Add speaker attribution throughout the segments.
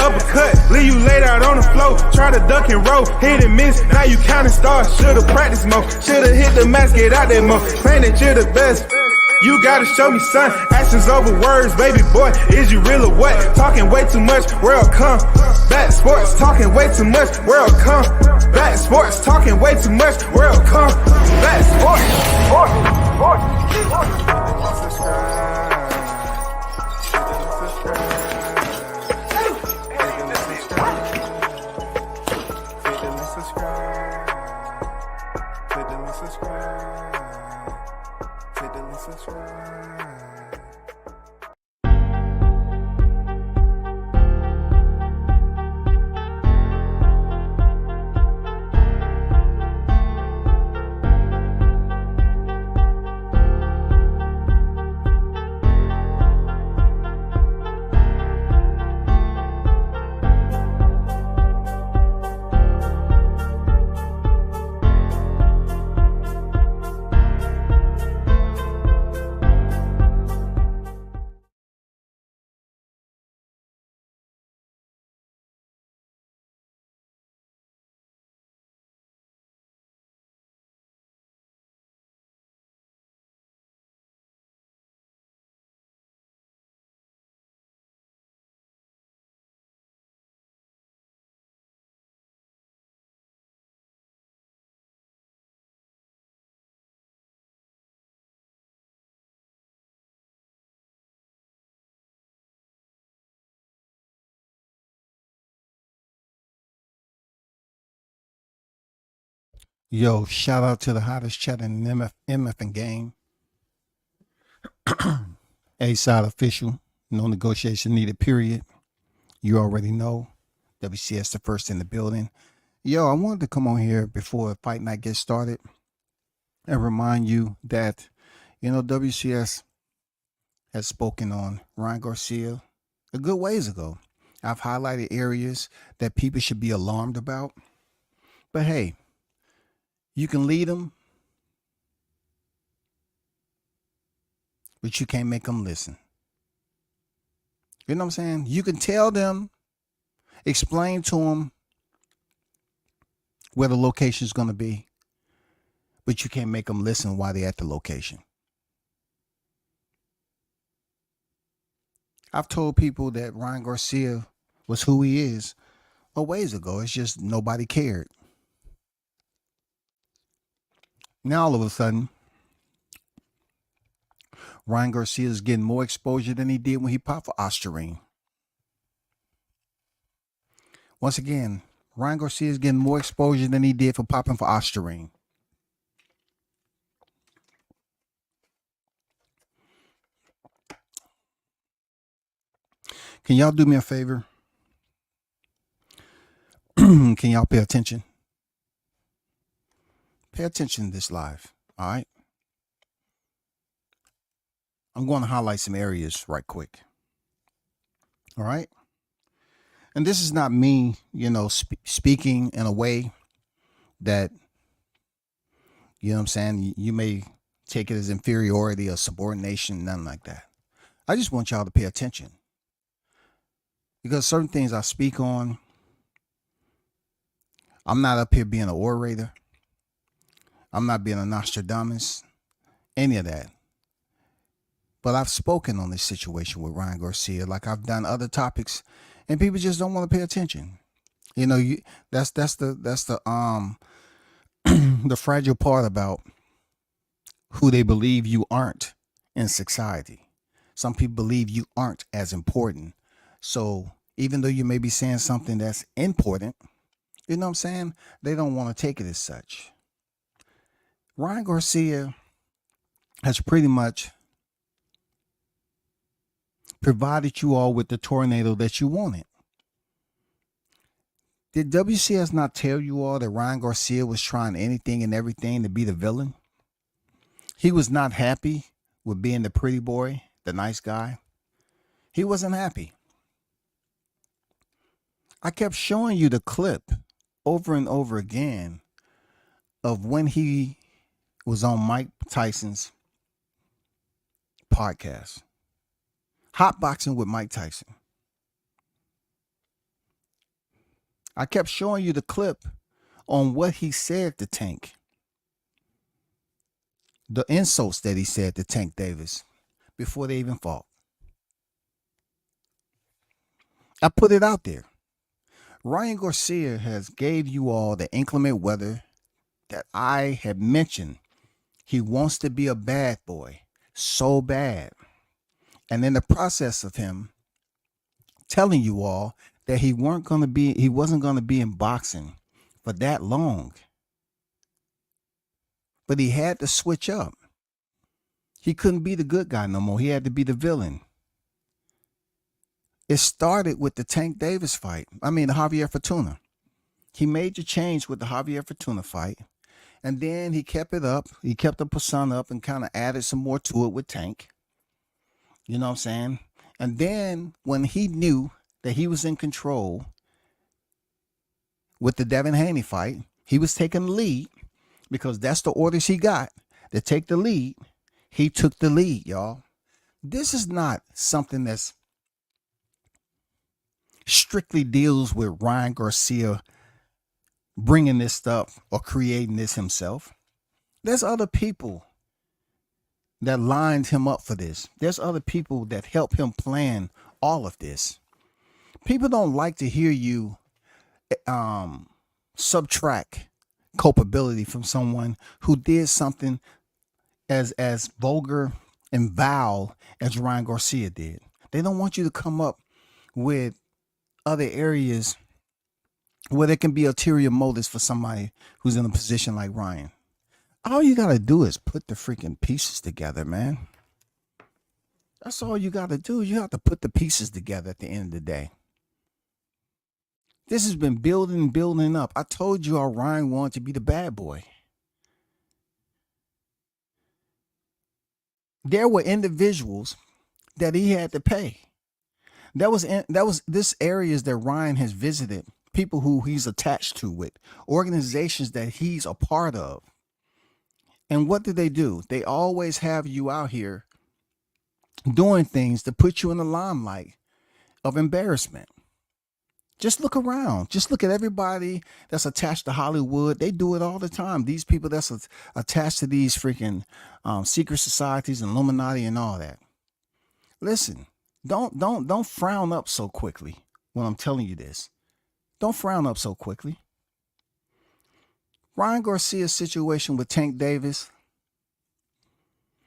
Speaker 1: uppercut, leave you laid out on the floor. Try to duck and roll, hit and miss, now you counting stars. Should've practiced more, should've hit the mask, get out there more. Claim that you're the best. You gotta show me, son. Actions over words, baby boy. Is you real or what? Talking way too much, world come. Back sports, talking way too much, world come. Back sports, talking way too much, world come. Back sports,
Speaker 2: Yo, shout out to the hottest chat in the MF game. A-side official, no negotiation needed, period. You already know. WCS the first in the building. Yo, I wanted to come on here before fight night gets started and remind you that, WCS has spoken on Ryan Garcia a good ways ago. I've highlighted areas that people should be alarmed about. But hey, you can lead them, but you can't make them listen. You know what I'm saying? You can tell them, explain to them where the location is going to be, but you can't make them listen while they're at the location. I've told people that Ryan Garcia was who he is a ways ago. It's just nobody cared. Now, all of a sudden, Ryan Garcia is getting more exposure than he did when he popped for Ostarine. Once again, Ryan Garcia is getting more exposure than he did for popping for Ostarine. Can y'all do me a favor? Can y'all pay attention? Pay attention to this live, all right? I'm going to highlight some areas right quick, all right? And this is not me, speaking in a way that, what I'm saying, you may take it as inferiority or subordination, nothing like that. I just want y'all to pay attention. Because certain things I speak on, I'm not up here being an orator. I'm not being a Nostradamus, any of that. But I've spoken on this situation with Ryan Garcia, like I've done other topics, and people just don't want to pay attention. That's the the fragile part about who they believe you aren't in society. Some people believe you aren't as important. So even though you may be saying something that's important, you know what I'm saying? They don't want to take it as such. Ryan Garcia has pretty much provided you all with the tornado that you wanted. Did WCS not tell you all that Ryan Garcia was trying anything and everything to be the villain? He was not happy with being the pretty boy, the nice guy. He wasn't happy. I kept showing you the clip over and over again of when he was on Mike Tyson's podcast, Hot Boxing with Mike Tyson. I kept showing you the clip on what he said to Tank, the insults that he said to Tank Davis before they even fought. I put it out there. Ryan Garcia has gave you all the inclement weather that I had mentioned. He wants to be a bad boy so bad. And in the process of him telling you all that he wasn't going to be in boxing for that long. But he had to switch up. He couldn't be the good guy no more. He had to be the villain. It started with the Tank Davis fight. The Javier Fortuna. He made the change with the Javier Fortuna fight. And then he kept it up. He kept the persona up and kind of added some more to it with Tank. You know what I'm saying? And then when he knew that he was in control with the Devin Haney fight, he was taking the lead because that's the orders he got to take the lead. He took the lead, y'all. This is not something that's strictly deals with Ryan Garcia bringing this stuff or creating this himself. There's other people that lined him up for this. There's other people that help him plan all of this. People don't like to hear you subtract culpability from someone who did something as vulgar and vile as Ryan Garcia did. They don't want you to come up with other areas where there can be ulterior motives for somebody who's in a position like Ryan. All you got to do is put the freaking pieces together, man. That's all you got to do. You have to put the pieces together at the end of the day. This has been building up. I told you how Ryan wanted to be the bad boy. There were individuals that he had to pay. That was this areas that Ryan has visited, people who he's attached to with, organizations that he's a part of. And what do? They always have you out here doing things to put you in the limelight of embarrassment. Just look around. Just look at everybody that's attached to Hollywood. They do it all the time. These people that's attached to these freaking secret societies and Illuminati and all that. Listen, don't frown up so quickly when I'm telling you this. Don't frown up so quickly. Ryan Garcia's situation with Tank Davis,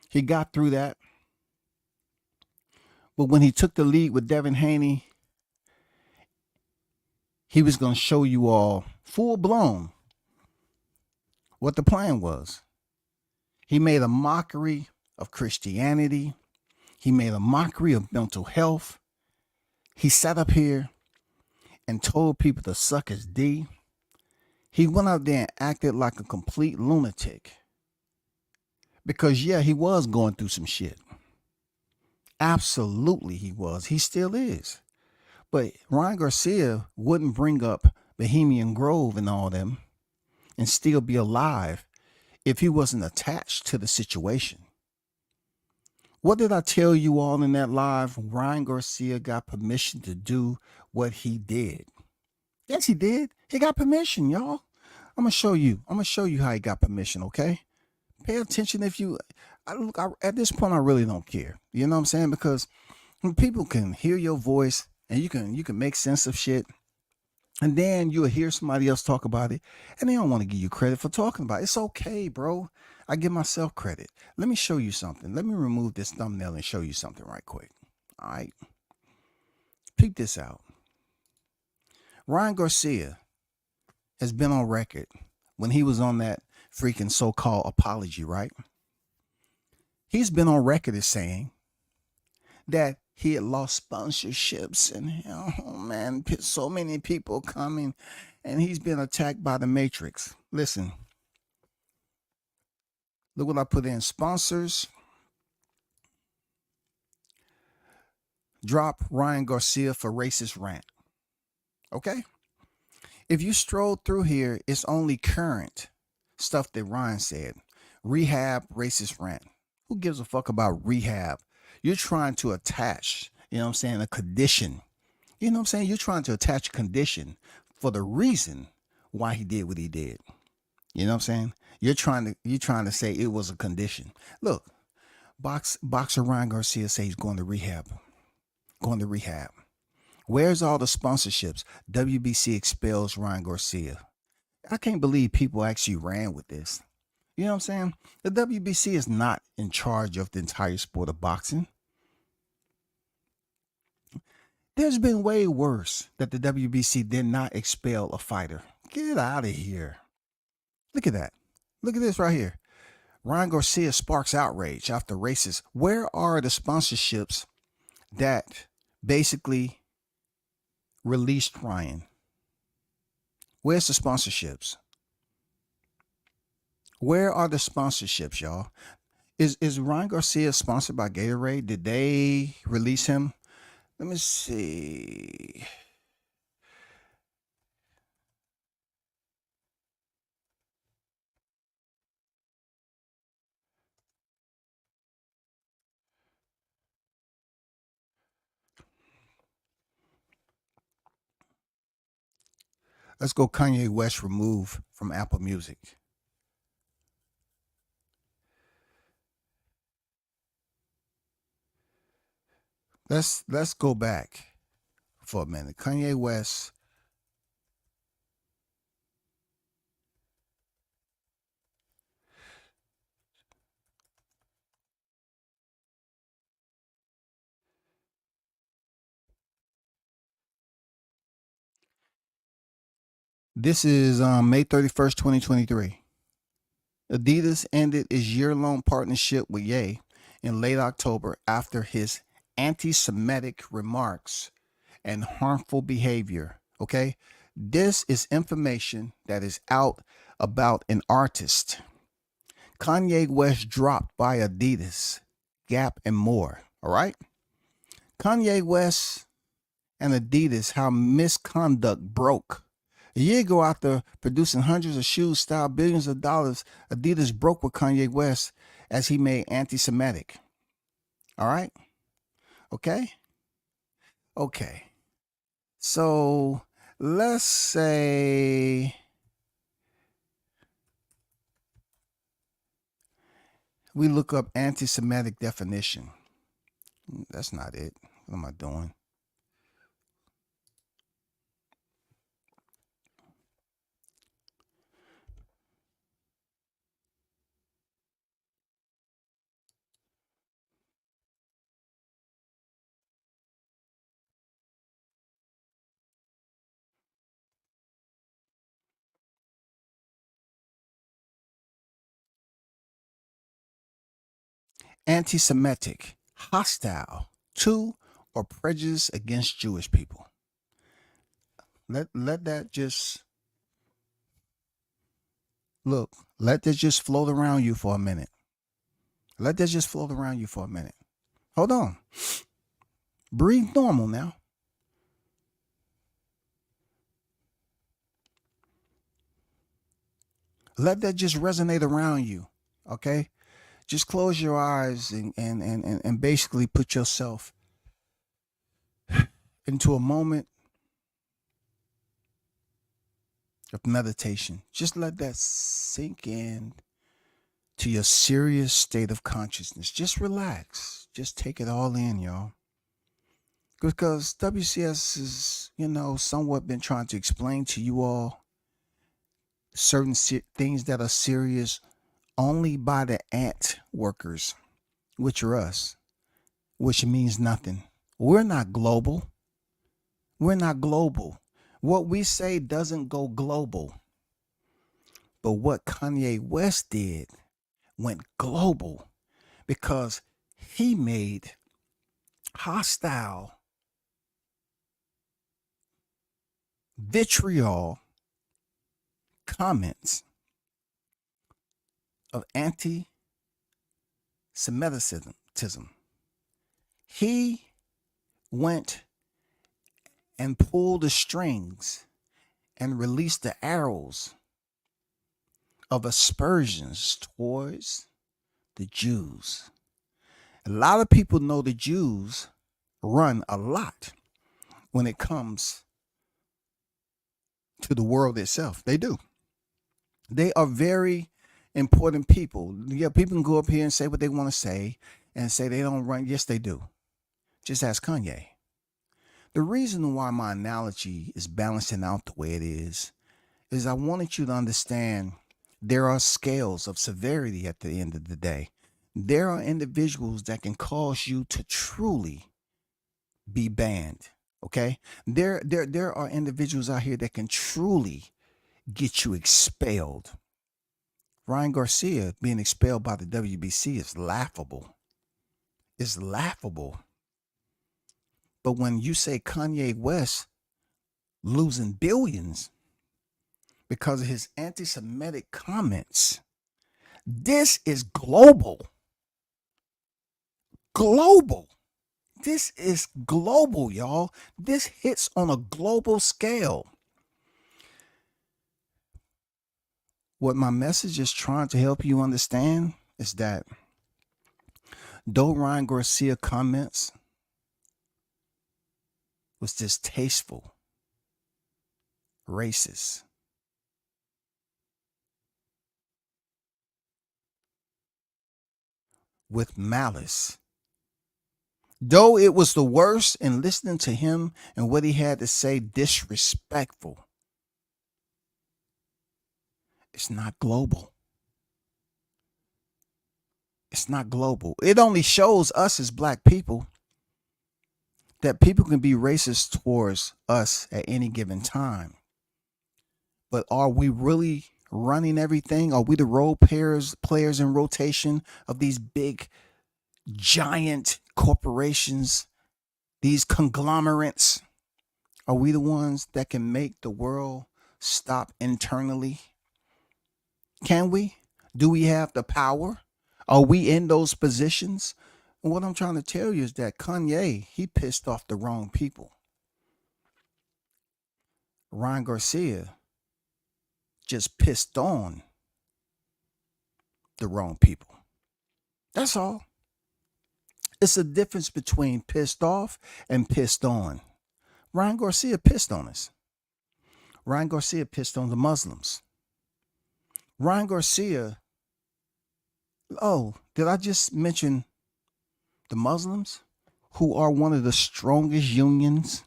Speaker 2: he got through that. But when he took the lead with Devin Haney, he was going to show you all full blown what the plan was. He made a mockery of Christianity. He made a mockery of mental health. He sat up here and told people to suck his D. He went out there and acted like a complete lunatic. Because, yeah, he was going through some shit. Absolutely he was. He still is. But Ryan Garcia wouldn't bring up Bohemian Grove and all them and still be alive if he wasn't attached to the situation. What did I tell you all in that live? Ryan Garcia got permission to do what he did. Yes, he did. He got permission, y'all. I'm going to show you. I'm going to show you how he got permission, okay? Pay attention if you... at this point, I really don't care. You know what I'm saying? Because people can hear your voice and you can make sense of shit. And then you'll hear somebody else talk about it and they don't want to give you credit for talking about it. It's okay, bro. I give myself credit. Let me show you something. Let me remove this thumbnail and show you something right quick. All right. Peep this out. Ryan Garcia has been on record when he was on that freaking so-called apology, right? He's been on record as saying that he had lost sponsorships and, oh man, so many people coming and he's been attacked by the Matrix. Listen, look what I put in. Sponsors drop Ryan Garcia for racist rant. Okay? If you stroll through here, it's only current stuff that Ryan said. Rehab, racist rant. Who gives a fuck about rehab? You're trying to attach, you know what I'm saying, a condition. You know what I'm saying? You're trying to attach a condition for the reason why he did what he did. You know what I'm saying? You're trying to say it was a condition. Look, boxer Ryan Garcia say he's going to rehab. Going to rehab. Where's all the sponsorships? WBC expels Ryan Garcia. I can't believe people actually ran with this. You know what I'm saying? The WBC is not in charge of the entire sport of boxing. There's been way worse that the WBC did not expel a fighter. Get out of here. Look at that. Look at this right here. Ryan Garcia sparks outrage after races. Where are the sponsorships that basically released Ryan? Where's the sponsorships? Where are the sponsorships, y'all? Is Ryan Garcia sponsored by Gatorade? Did they release him? Let me see. Let's go Kanye West removed from Apple Music. Let's go back for a minute. Kanye West. This is May 31st, 2023. Adidas ended its year-long partnership with Ye in late October after his anti-Semitic remarks and harmful behavior. Okay, this is information that is out about an artist. Kanye West dropped by Adidas, Gap, and more. All right, Kanye West and Adidas, how misconduct broke. A year ago, after producing hundreds of shoes style billions of dollars, Adidas broke with Kanye West as he made anti-Semitic. All right, okay. So let's say we look up anti-Semitic definition. That's not it. What am I doing? Anti-Semitic, hostile to or prejudice against Jewish people. Let that just look. Let that just float around you for a minute. Let that just float around you for a minute. Hold on. Breathe normal now. Let that just resonate around you. Okay? Just close your eyes and basically put yourself into a moment of meditation. Just let that sink in to your serious state of consciousness. Just relax. Just take it all in, y'all. Because WCS is, somewhat been trying to explain to you all certain things that are serious only by the ant workers, which are us, which means nothing. We're not global. We're not global. What we say doesn't go global. But what Kanye West did went global because he made hostile, vitriol comments of anti-Semitism. He went and pulled the strings and released the arrows of aspersions towards the Jews. A lot of people know the Jews run a lot when it comes to the world itself. They do. They are very important people. Yeah, people can go up here and say what they want to say and say they don't run. Yes, they do. Just ask Kanye. The reason why my analogy is balancing out the way it is I wanted you to understand there are scales of severity at the end of the day. There are individuals that can cause you to truly be banned. Okay? There are individuals out here that can truly get you expelled. Ryan Garcia being expelled by the WBC is laughable. It's laughable. But when you say Kanye West losing billions because of his anti-Semitic comments, this is global. Global. This is global, y'all. This hits on a global scale. What my message is trying to help you understand is that though Ryan Garcia comments was distasteful, racist, with malice, though it was the worst, and listening to him and what he had to say disrespectful, it's not global. It's not global. It only shows us as black people that people can be racist towards us at any given time. But are we really running everything? Are we the role players in rotation of these big, giant corporations, these conglomerates? Are we the ones that can make the world stop internally? Can we? Do we have the power? Are we in those positions? And what I'm trying to tell you is that Kanye, he pissed off the wrong people. Ryan Garcia just pissed on the wrong people. That's all. It's a difference between pissed off and pissed on. Ryan Garcia pissed on us. Ryan Garcia pissed on the Muslims. Ryan Garcia, oh, did I just mention the Muslims, who are one of the strongest unions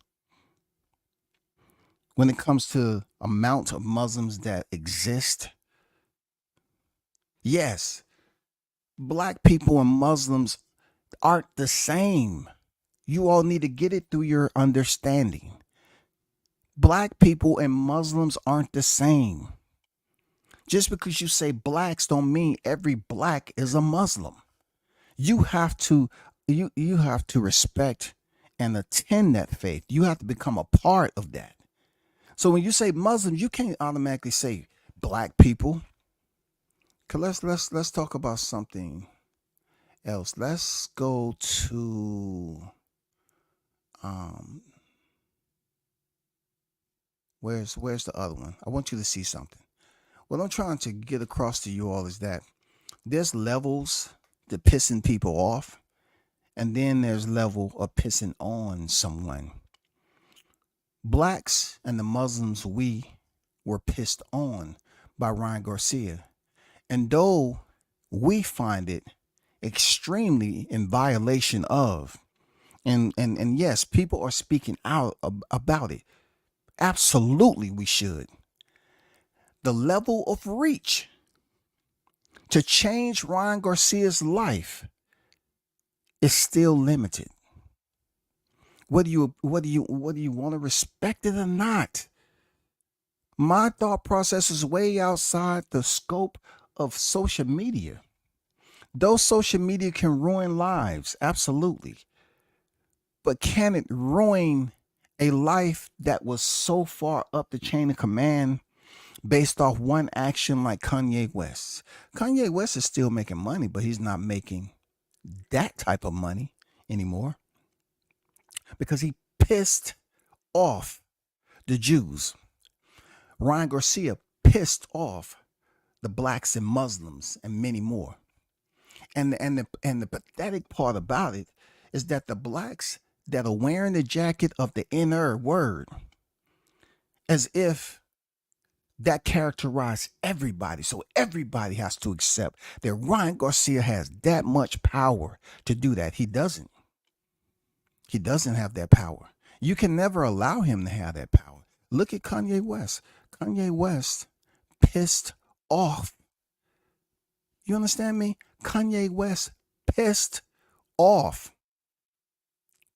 Speaker 2: when it comes to amount of Muslims that exist? Yes, black people and Muslims aren't the same. You all need to get it through your understanding. Black people and Muslims aren't the same. Just because you say blacks don't mean every black is a Muslim. You have to respect and attend that faith. You have to become a part of that. So when you say Muslims, you can't automatically say black people. Cause let's talk about something else. Let's go to where's the other one? I want you to see something. What I'm trying to get across to you all is that there's levels to pissing people off, and then there's level of pissing on someone. Blacks and the Muslims, we were pissed on by Ryan Garcia. And though we find it extremely in violation of, and yes, people are speaking out about it. Absolutely, we should. The level of reach to change Ryan Garcia's life is still limited. Whether you want to respect it or not. My thought process is way outside the scope of social media. Though social media can ruin lives, absolutely. But can it ruin a life that was so far up the chain of command based off one action like Kanye West? Kanye West is still making money, but he's not making that type of money anymore because he pissed off the Jews. Ryan Garcia pissed off the blacks and Muslims and many more. And the pathetic part about it is that the blacks that are wearing the jacket of the N-word, as if that characterized everybody. So everybody has to accept that Ryan Garcia has that much power to do that. He doesn't. He doesn't have that power. You can never allow him to have that power. Look at Kanye West. Kanye West pissed off. You understand me? Kanye West pissed off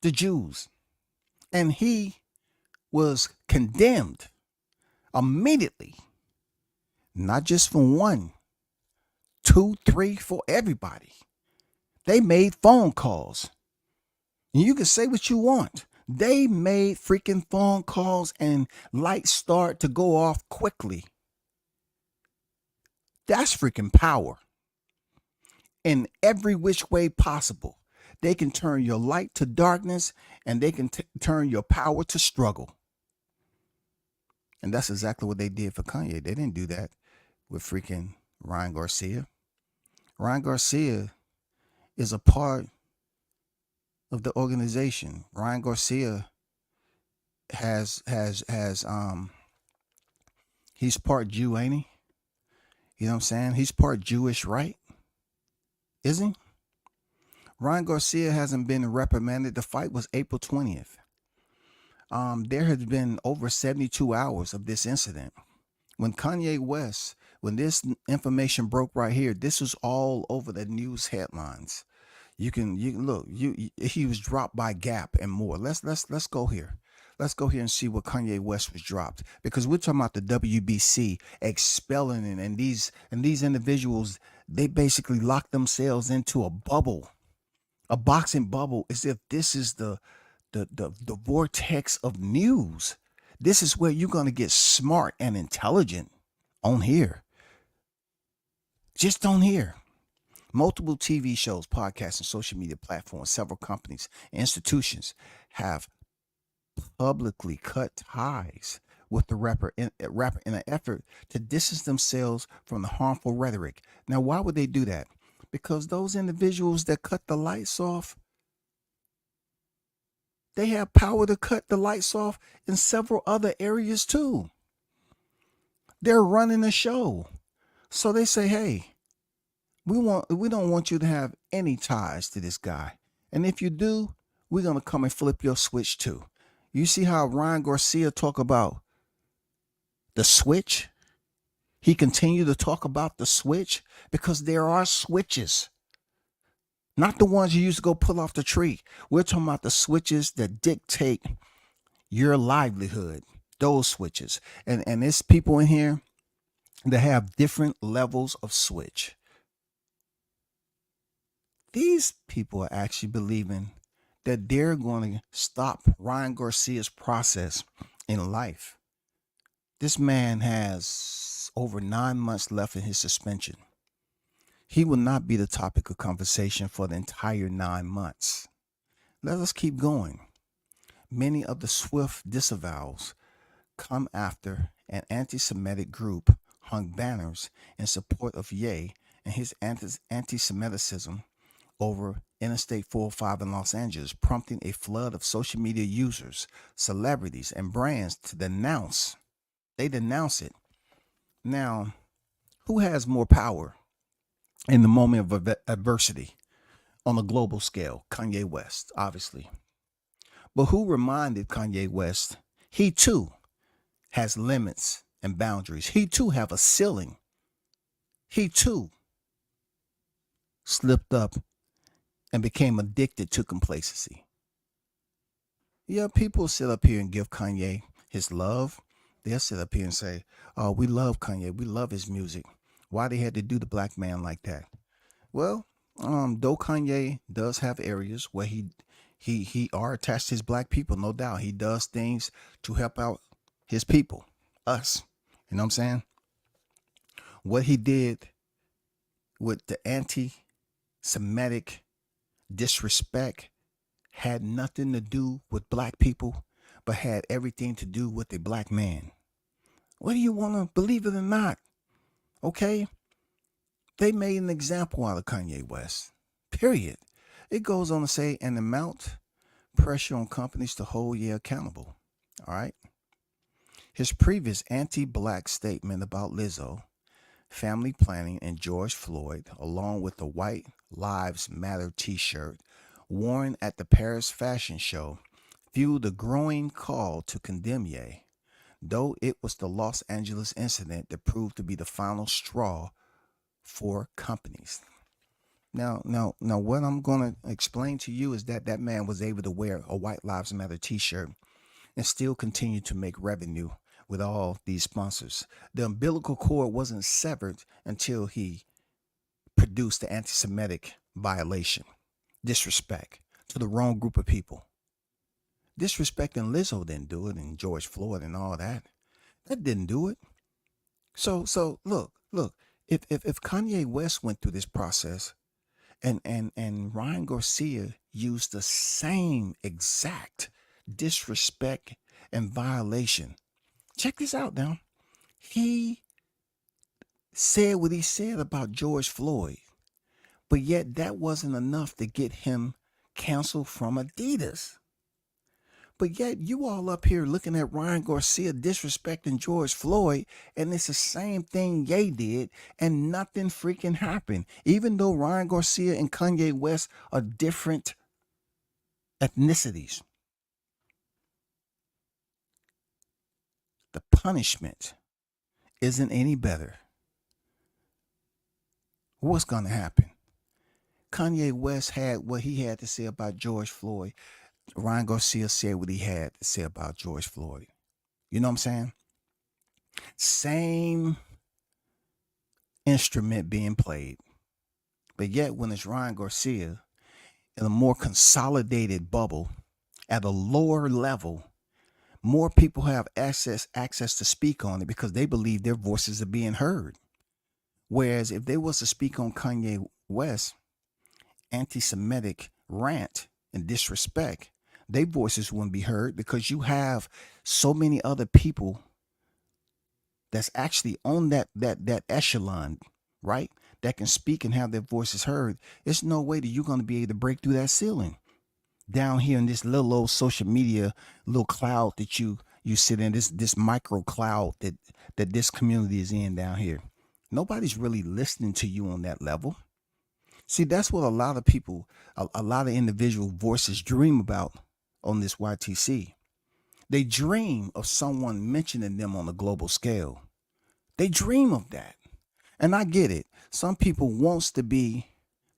Speaker 2: the Jews. And he was condemned immediately. Not just from 1, 2, 3, 4, everybody. They made phone calls. And you can say what you want. They made freaking phone calls and lights start to go off quickly. That's freaking power. In every which way possible. They can turn your light to darkness, and they can turn your power to struggle. And that's exactly what they did for Kanye. They didn't do that with freaking Ryan Garcia. Ryan Garcia is a part of the organization. Ryan Garcia has he's part Jew, ain't he? You know what I'm saying? He's part Jewish, right? Isn't he? Ryan Garcia hasn't been reprimanded. The fight was April 20th. There has been over 72 hours of this incident. When Kanye West, when this information broke right here, this was all over the news headlines. You can look. He was dropped by Gap and more. Let's go here. Let's go here and see what Kanye West was dropped, because we're talking about the WBC expelling it, and these individuals, they basically locked themselves into a bubble, a boxing bubble, as if this is the vortex of news. This is where you're going to get smart and intelligent on here. Just on here. Multiple TV shows, podcasts, and social media platforms, several companies, institutions have publicly cut ties with the rapper in an effort to distance themselves from the harmful rhetoric. Now, why would they do that? Because those individuals that cut the lights off, they have power to cut the lights off in several other areas too. They're running the show. So they say, hey, we don't want you to have any ties to this guy. And if you do, we're going to come and flip your switch too. You see how Ryan Garcia talk about the switch? He continued to talk about the switch because there are switches. Not the ones you used to go pull off the tree. We're talking about the switches that dictate your livelihood. Those switches. And there's people in here that have different levels of switch. These people are actually believing that they're going to stop Ryan Garcia's process in life. This man has over 9 months left in his suspension. He will not be the topic of conversation for the entire 9 months. Let us keep going. Many of the swift disavowals come after an anti-Semitic group hung banners in support of Ye and his anti-Semitism over Interstate 405 in Los Angeles, prompting a flood of social media users, celebrities, and brands to denounce. They denounce it. Now, who has more power in the moment of adversity on a global scale? Kanye West, obviously. But who reminded Kanye West he too has limits and boundaries? He too have a ceiling. He too slipped up and became addicted to complacency. Yeah, people sit up here and give Kanye his love. They'll sit up here and say, oh, we love Kanye. We love his music. Why they had to do the black man like that? Well, though Kanye does have areas where he are attached to his black people, no doubt. He does things to help out his people, us. You know what I'm saying? What he did with the anti-Semitic disrespect had nothing to do with black people, but had everything to do with a black man. Whether you want to believe it or not, okay? They made an example out of Kanye West, period. It goes on to say, and amount pressure on companies to hold you accountable, all right? His previous anti-black statement about Lizzo, family planning, and George Floyd, along with the White Lives Matter t-shirt worn at the Paris Fashion Show, fueled a growing call to condemn Ye, though it was the Los Angeles incident that proved to be the final straw for companies. Now, what I'm going to explain to you is that that man was able to wear a White Lives Matter t-shirt and still continue to make revenue with all these sponsors. The umbilical cord wasn't severed until he produced the anti-Semitic violation, disrespect to the wrong group of people. Disrespecting Lizzo didn't do it, and George Floyd and all that. That didn't do it. So look. If Kanye West went through this process, and Ryan Garcia used the same exact disrespect and violation. Check this out now. He said what he said about George Floyd, but yet that wasn't enough to get him canceled from Adidas. But yet you all up here looking at Ryan Garcia disrespecting George Floyd, and it's the same thing Ye did, and nothing freaking happened. Even though Ryan Garcia and Kanye West are different ethnicities. The punishment isn't any better. What's going to happen? Kanye West had what he had to say about George Floyd. Ryan Garcia said what he had to say about George Floyd. You know what I'm saying? Same instrument being played. But yet when it's Ryan Garcia in a more consolidated bubble at a lower level, more people have access to speak on it because they believe their voices are being heard. Whereas if they was to speak on Kanye West, anti-Semitic rant and disrespect, their voices wouldn't be heard because you have so many other people that's actually on that echelon, right? That can speak and have their voices heard. There's no way that you're going to be able to break through that ceiling down here in this little old social media little cloud that you sit in, this micro cloud that this community is in down here. Nobody's really listening to you on that level. See, that's what a lot of people, a lot of individual voices dream about on this YTC. They dream of someone mentioning them on a global scale. They dream of that. And I get it. Some people wants to be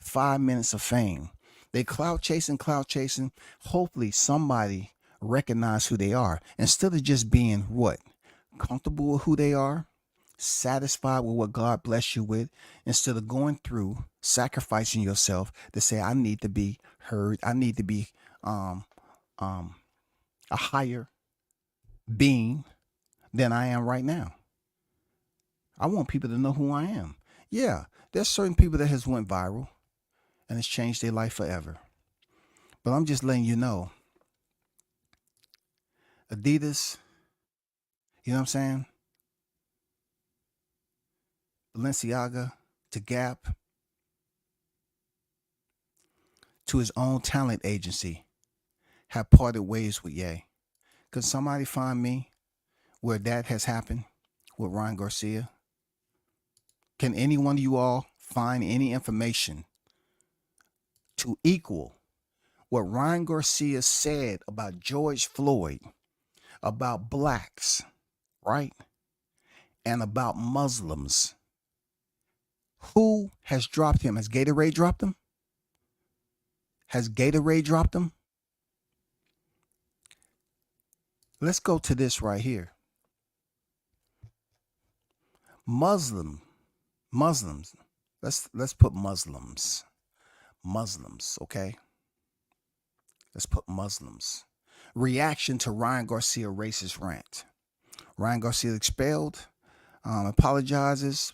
Speaker 2: 5 minutes of fame. They cloud chasing. Hopefully somebody recognize who they are instead of just being what? Comfortable with who they are, satisfied with what God bless you with, instead of going through sacrificing yourself to say, I need to be heard. I need to be a higher being than I am right now. I want people to know who I am. Yeah, there's certain people that has went viral and it's changed their life forever. But I'm just letting you know, Adidas, you know what I'm saying? Balenciaga, to Gap, to his own talent agency, have parted ways with Ye. Could somebody find me where that has happened with Ryan Garcia? Can any one of you all find any information to equal what Ryan Garcia said about George Floyd, about blacks, right? And about Muslims? Who has dropped him? Has Gatorade dropped him? Has Gatorade dropped him? Let's go to this right here. Muslims. Let's put Muslims, okay? Let's put Muslims. Reaction to Ryan Garcia racist rant. Ryan Garcia expelled. Apologizes.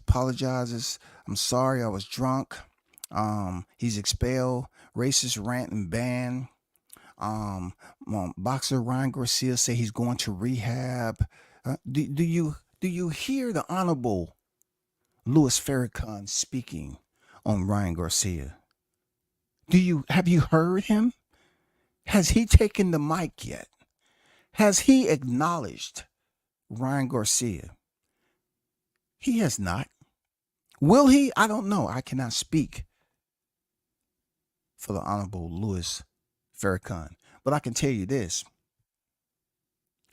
Speaker 2: I'm sorry, I was drunk. He's expelled. Racist rant and ban. Boxer Ryan Garcia say he's going to rehab. Do you hear the Honorable Louis Farrakhan speaking on Ryan Garcia? Have you heard him? Has he taken the mic yet? Has he acknowledged Ryan Garcia? He has not. Will he? I don't know. I cannot speak for the Honorable Louis Farrakhan. But I can tell you this.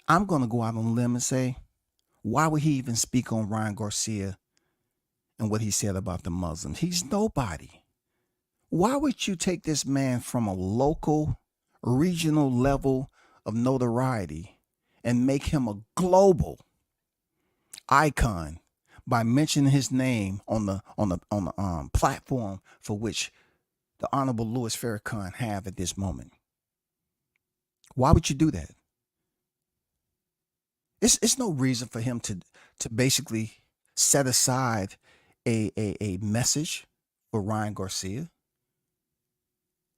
Speaker 2: I'm going to go out on a limb and say, why would he even speak on Ryan Garcia and what he said about the Muslims? He's nobody. Why would you take this man from a local, regional level of notoriety and make him a global icon by mentioning his name on the platform for which the Honorable Louis Farrakhan have at this moment? Why would you do that? It's no reason for him to basically set aside a message for Ryan Garcia.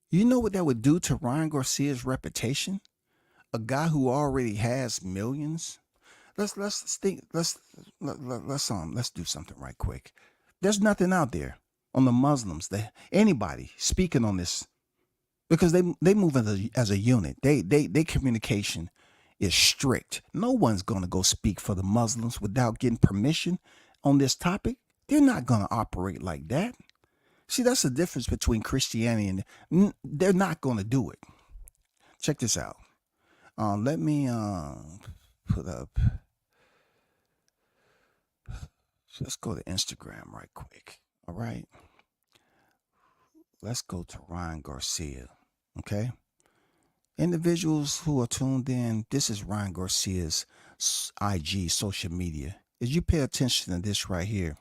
Speaker 2: You know what that would do to Ryan Garcia's reputation? A guy who already has millions. Let's do something right quick. There's nothing out there on the Muslims that anybody speaking on this, because they move as a unit. They communication is strict. No one's gonna go speak for the Muslims without getting permission on this topic. They're not gonna operate like that. See, that's the difference between Christianity and they're not going to do it. Check this out. Let me put up. Let's go to Instagram right quick. All right. Let's go to Ryan Garcia. Okay. Individuals who are tuned in, this is Ryan Garcia's IG social media. As you pay attention to this right here,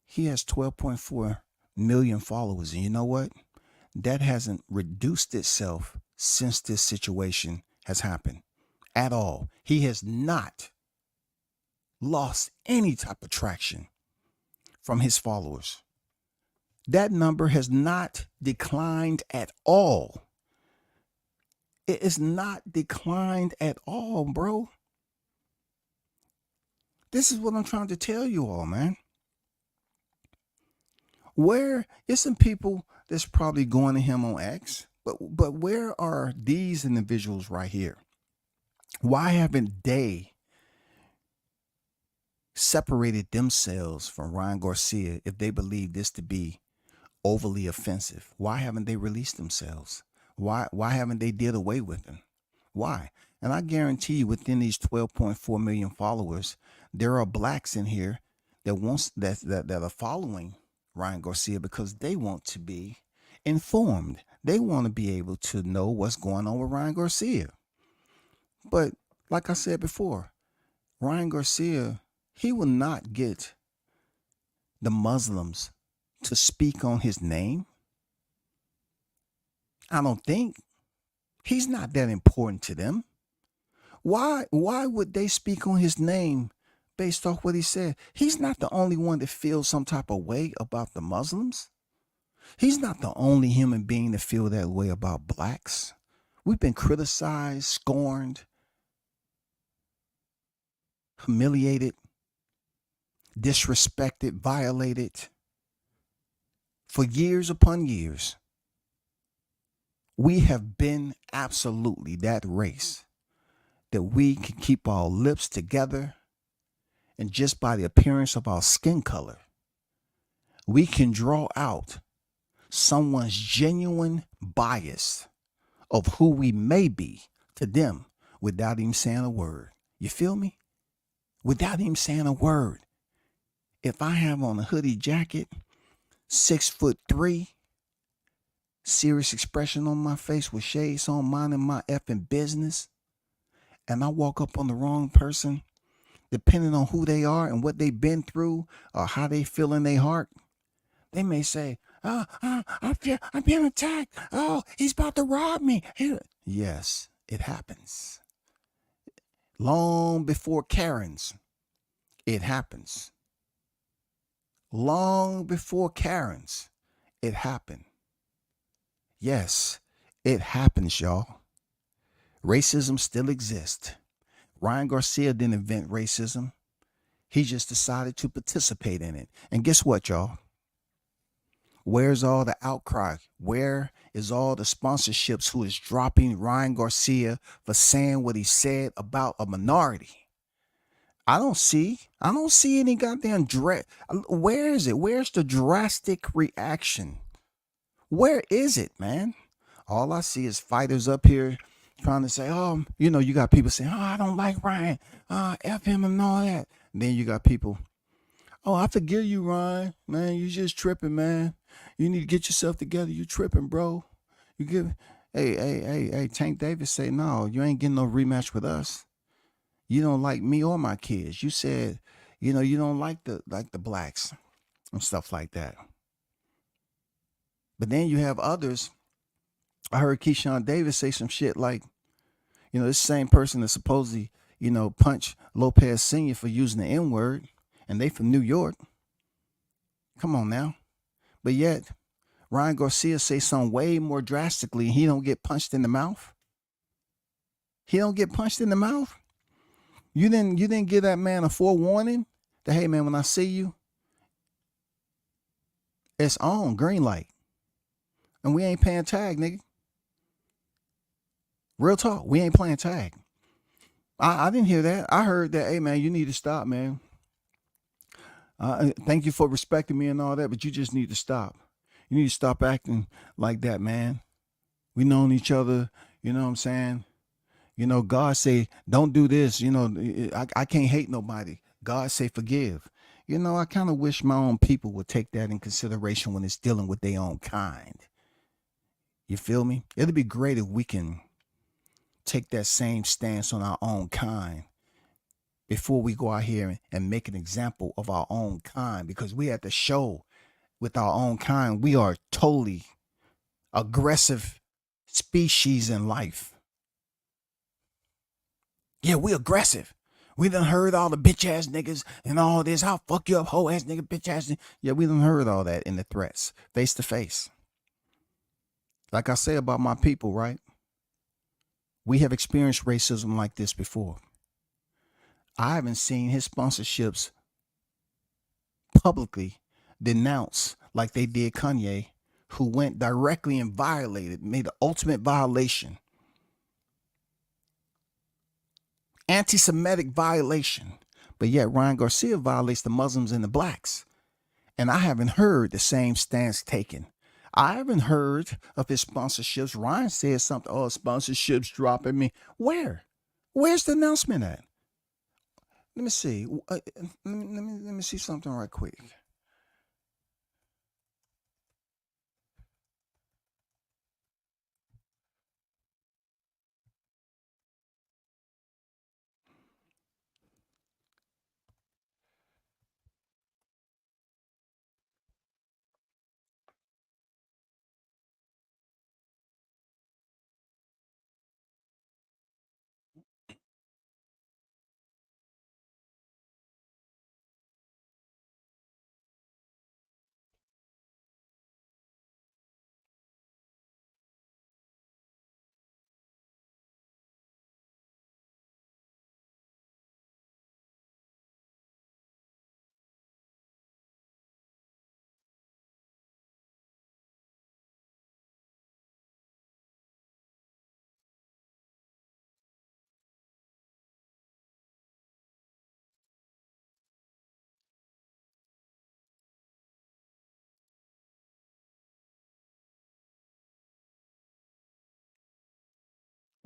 Speaker 2: he has 12.4 million followers. And you know what? That hasn't reduced itself since this situation has happened at all. He has not lost any type of traction from his followers. That number has not declined at all. It is not declined at all, bro. This is what I'm trying to tell you all, man. Where is some people that's probably going to him on X, but where are these individuals right here? Why haven't they separated themselves from Ryan Garcia if they believe this to be overly offensive? Why haven't they released themselves? Why haven't they did away with him? Why? And I guarantee you, within these 12.4 million followers, there are blacks in here that are following Ryan Garcia because they want to be informed. They want to be able to know what's going on with Ryan Garcia. But like I said before, Ryan Garcia, he will not get the Muslims to speak on his name. I don't think. He's not that important to them. Why would they speak on his name based off what he said? He's not the only one that feels some type of way about the Muslims. He's not the only human being that feel that way about blacks. We've been criticized, scorned, humiliated, disrespected, violated for years upon years. We have been absolutely that race that we can keep our lips together, and just by the appearance of our skin color, we can draw out someone's genuine bias of who we may be to them without even saying a word. You feel me? Without even saying a word. If I have on a hoodie jacket, 6'3", serious expression on my face with shades on, minding my effing business, and I walk up on the wrong person, depending on who they are and what they've been through or how they feel in their heart, they may say, I'm being attacked. Oh, he's about to rob me. Yes, it happens. Long before Karens, it happens. Long before Karens, it happened. Yes, it happens, y'all. Racism still exists. Ryan Garcia didn't invent racism. He just decided to participate in it. And guess what, y'all? Where's all the outcry? Where is all the sponsorships who is dropping Ryan Garcia for saying what he said about a minority? I don't see any goddamn where is it? Where's the drastic reaction? Where is it, man? All I see is fighters up here trying to say, oh, you got people saying, oh, I don't like Ryan, F him and all that. And then you got people, oh, I forgive you, Ryan. Man, you just tripping, man. You need to get yourself together. You tripping, bro. You give hey, Tank Davis say, no, you ain't getting no rematch with us. You don't like me or my kids. You said, you don't like the blacks and stuff like that. But then you have others. I heard Keyshawn Davis say some shit like, this same person that supposedly, punched Lopez Sr. for using the N-word, and they from New York. Come on now. But yet, Ryan Garcia say something way more drastically, and he don't get punched in the mouth. He don't get punched in the mouth. You didn't give that man a forewarning that, hey man, when I see you, it's on, green light. And we ain't paying tag, nigga. Real talk, we ain't playing tag. I didn't hear that. I heard that, hey man, you need to stop, man. Thank you for respecting me and all that, but you just need to stop. You need to stop acting like that, man. We known each other, you know what I'm saying? God say, don't do this. I can't hate nobody. God say, forgive. I kind of wish my own people would take that in consideration when it's dealing with their own kind. You feel me? It'd be great if we can take that same stance on our own kind before we go out here and make an example of our own kind, because we have to show with our own kind we are totally aggressive species in life. Yeah, we aggressive. We done heard all the bitch ass niggas and all this. I'll fuck you up, hoe ass nigga, bitch ass nigga. Yeah, we done heard all that in the threats, face to face. Like I say about my people, right? We have experienced racism like this before. I haven't seen his sponsorships publicly denounced like they did Kanye, who went directly and made the ultimate violation. Anti-Semitic violation. But yet Ryan Garcia violates the Muslims and the blacks. And I haven't heard the same stance taken. I haven't heard of his sponsorships. Ryan said something, oh, sponsorships dropping me. Where? Where's the announcement at? Let me see. Let me see something right quick.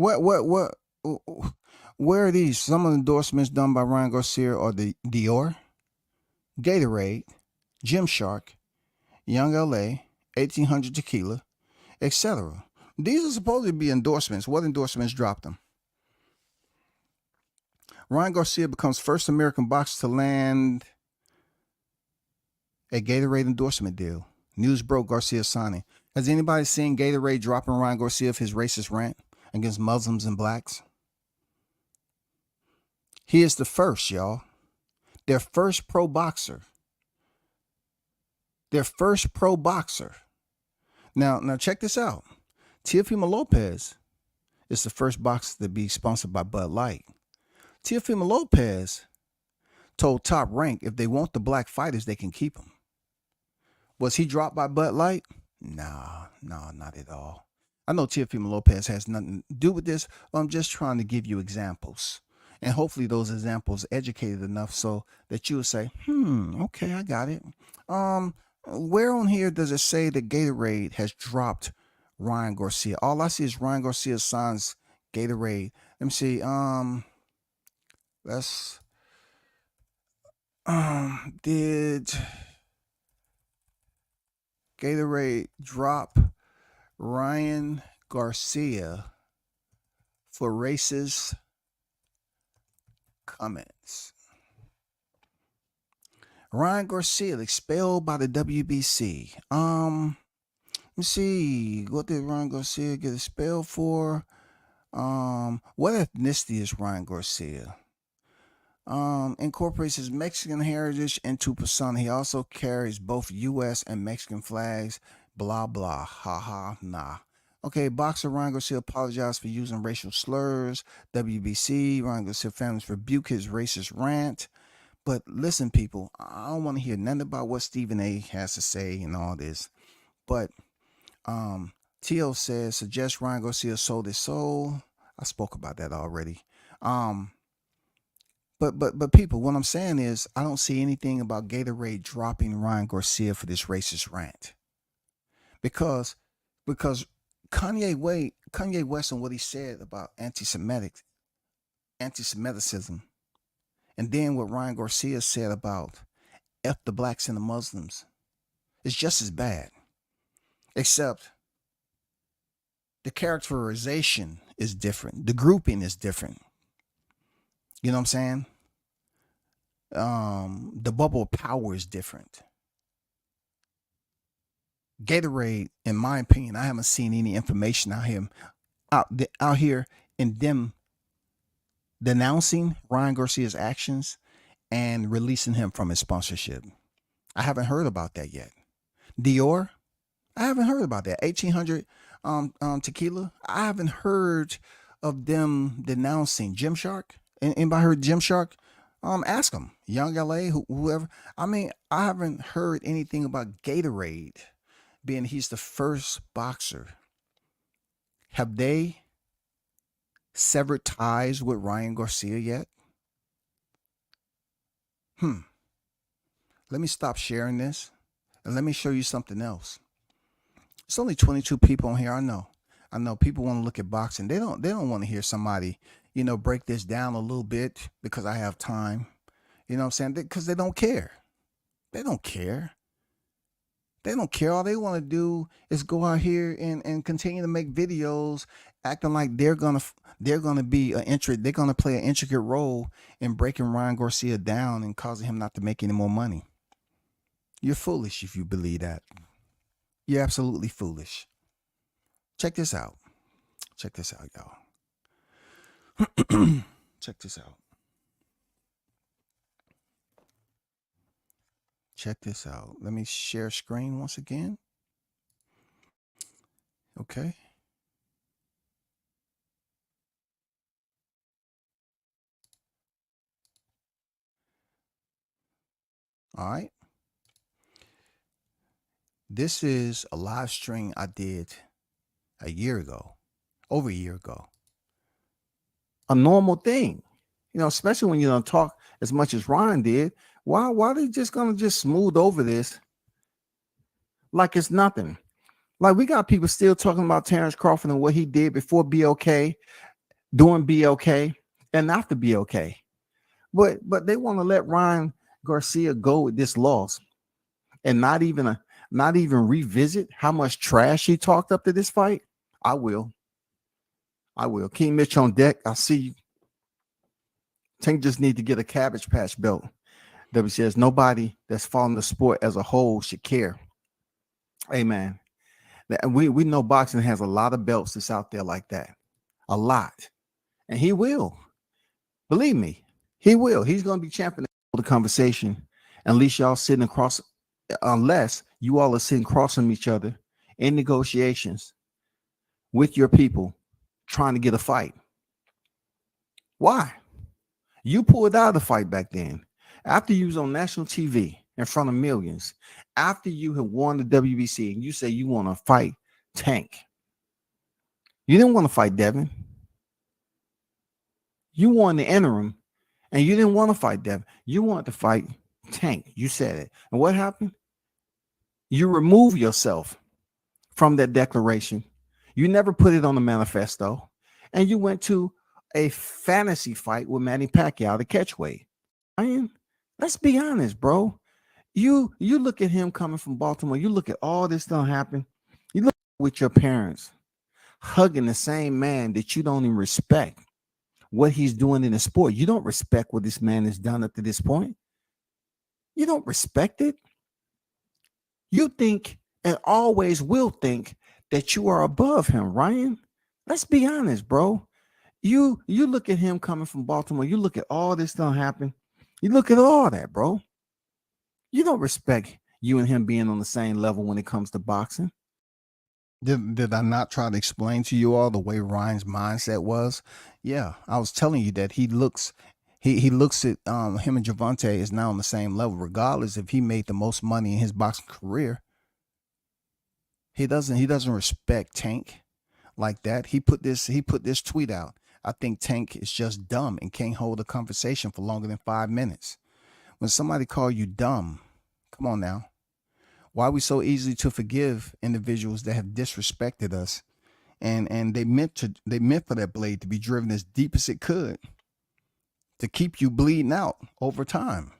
Speaker 2: What? Where are these? Some of the endorsements done by Ryan Garcia are the Dior, Gatorade, Gymshark, Young LA, 1800 Tequila, etc. These are supposed to be endorsements. What endorsements dropped them? Ryan Garcia becomes first American boxer to land a Gatorade endorsement deal. News broke Garcia signing. Has anybody seen Gatorade dropping Ryan Garcia of his racist rant against Muslims and blacks? He is the first, y'all. Their first pro boxer. Their first pro boxer. Now check this out. Teofimo Lopez is the first boxer to be sponsored by Bud Light. Teofimo Lopez told Top Rank if they want the black fighters, they can keep them. Was he dropped by Bud Light? No, not at all. I know Teofimo Lopez has nothing to do with this. I'm just trying to give you examples. And hopefully those examples educated enough so that you would say, okay, I got it. Where on here does it say that Gatorade has dropped Ryan Garcia? All I see is Ryan Garcia signs Gatorade. Let me see. Let's did Gatorade drop Ryan Garcia for racist comments? Ryan Garcia expelled by the WBC. Let me see. What did Ryan Garcia get expelled for? What ethnicity is Ryan Garcia? Incorporates his Mexican heritage into persona. He also carries both U.S. and Mexican flags. Blah blah. Haha. Nah. Okay, boxer Ryan Garcia apologized for using racial slurs. WBC. Ryan Garcia families rebuke his racist rant. But listen, people, I don't want to hear nothing about what Stephen A. has to say and all this. But T.O. says, suggest Ryan Garcia sold his soul. I spoke about that already. But people, what I'm saying is I don't see anything about Gatorade dropping Ryan Garcia for this racist rant. Because Kanye West and what he said about anti-Semitism, and then what Ryan Garcia said about F the blacks and the Muslims, is just as bad. Except the characterization is different. The grouping is different. You know what I'm saying? The bubble of power is different. Gatorade, in my opinion, I haven't seen any information out here in them denouncing Ryan Garcia's actions and releasing him from his sponsorship. I haven't heard about that yet. Dior, I haven't heard about that. 1800 tequila, I haven't heard of them denouncing Gymshark. Anybody heard Gymshark? Ask them. Young LA, whoever. I mean, I haven't heard anything about Gatorade, being he's the first boxer. Have they severed ties with Ryan Garcia yet? Let me stop sharing this and let me show you something else. It's only 22 people on here. I know people want to look at boxing. They don't want to hear somebody, break this down a little bit because I have time. You know what I'm saying? Because they don't care. They don't care. They don't care. All they want to do is go out here and continue to make videos acting like they're gonna be they're gonna play an intricate role in breaking Ryan Garcia down and causing him not to make any more money. You're foolish if you believe that. You're absolutely foolish. Check this out. Check this out, y'all. Check this out. Check this out. Let me share screen once again. Okay. All right. This is a live stream I did a year ago, over a year ago. A normal thing, especially when you don't talk as much as Ryan did. Why are they just gonna just smooth over this like it's nothing? Like we got people still talking about Terrence Crawford and what he did before BLK, during BLK, and after BLK. But they want to let Ryan Garcia go with this loss and not even revisit how much trash he talked up to this fight. I will. King Mitch on deck. I see you. Tank just need to get a Cabbage Patch belt. WCS, nobody that's following the sport as a whole should care. Hey, man. We know boxing has a lot of belts that's out there like that. A lot. And he will. Believe me, he will. He's going to be champion of the conversation. Unless you all are sitting across from each other in negotiations with your people trying to get a fight. Why? You pulled out of the fight back then. After you was on national TV in front of millions, after you had won the WBC, and you say you want to fight Tank. You didn't want to fight Devin.
Speaker 3: You won the interim, and you didn't want to fight Devin. You wanted to fight Tank. You said it. And what happened? You remove yourself from that declaration. You never put it on the manifesto. And you went to a fantasy fight with Manny Pacquiao to catch weight. I mean, let's be honest, bro. You look at him coming from Baltimore. You look at all this stuff happen. You look with your parents hugging the same man that you don't even respect what he's doing in the sport. You don't respect what this man has done up to this point. You don't respect it. You think and always will think that you are above him, Ryan. Let's be honest, bro. You look at him coming from Baltimore. You look at all this stuff happen. You look at all that, bro. You don't respect you and him being on the same level when it comes to boxing.
Speaker 2: Did I not try to explain to you all the way Ryan's mindset was? Yeah, I was telling you that he looks at him and Gervonta is now on the same level, regardless if he made the most money in his boxing career. He doesn't respect Tank like that. He put this tweet out. I think Tank is just dumb and can't hold a conversation for longer than 5 minutes. When somebody call you dumb, come on now. Why are we so easy to forgive individuals that have disrespected us? And they meant for that blade to be driven as deep as it could to keep you bleeding out over time.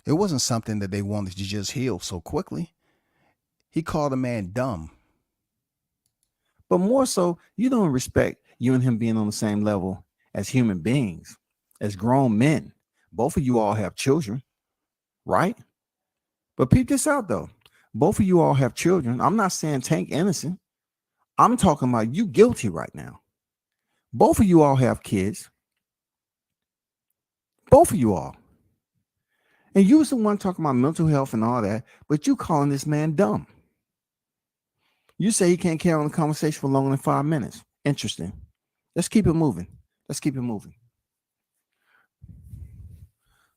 Speaker 2: It wasn't something that they wanted to just heal so quickly. He called a man dumb.
Speaker 3: But more so, you don't respect you and him being on the same level as human beings, as grown men. Both of you all have children, right? But peep this out, though. Both of you all have children. I'm not saying Tank innocent. I'm talking about you guilty right now. Both of you all have kids. Both of you all. And you was the one talking about mental health and all that, but you calling this man dumb. You say he can't carry on the conversation for longer than 5 minutes. Interesting. Let's keep it moving.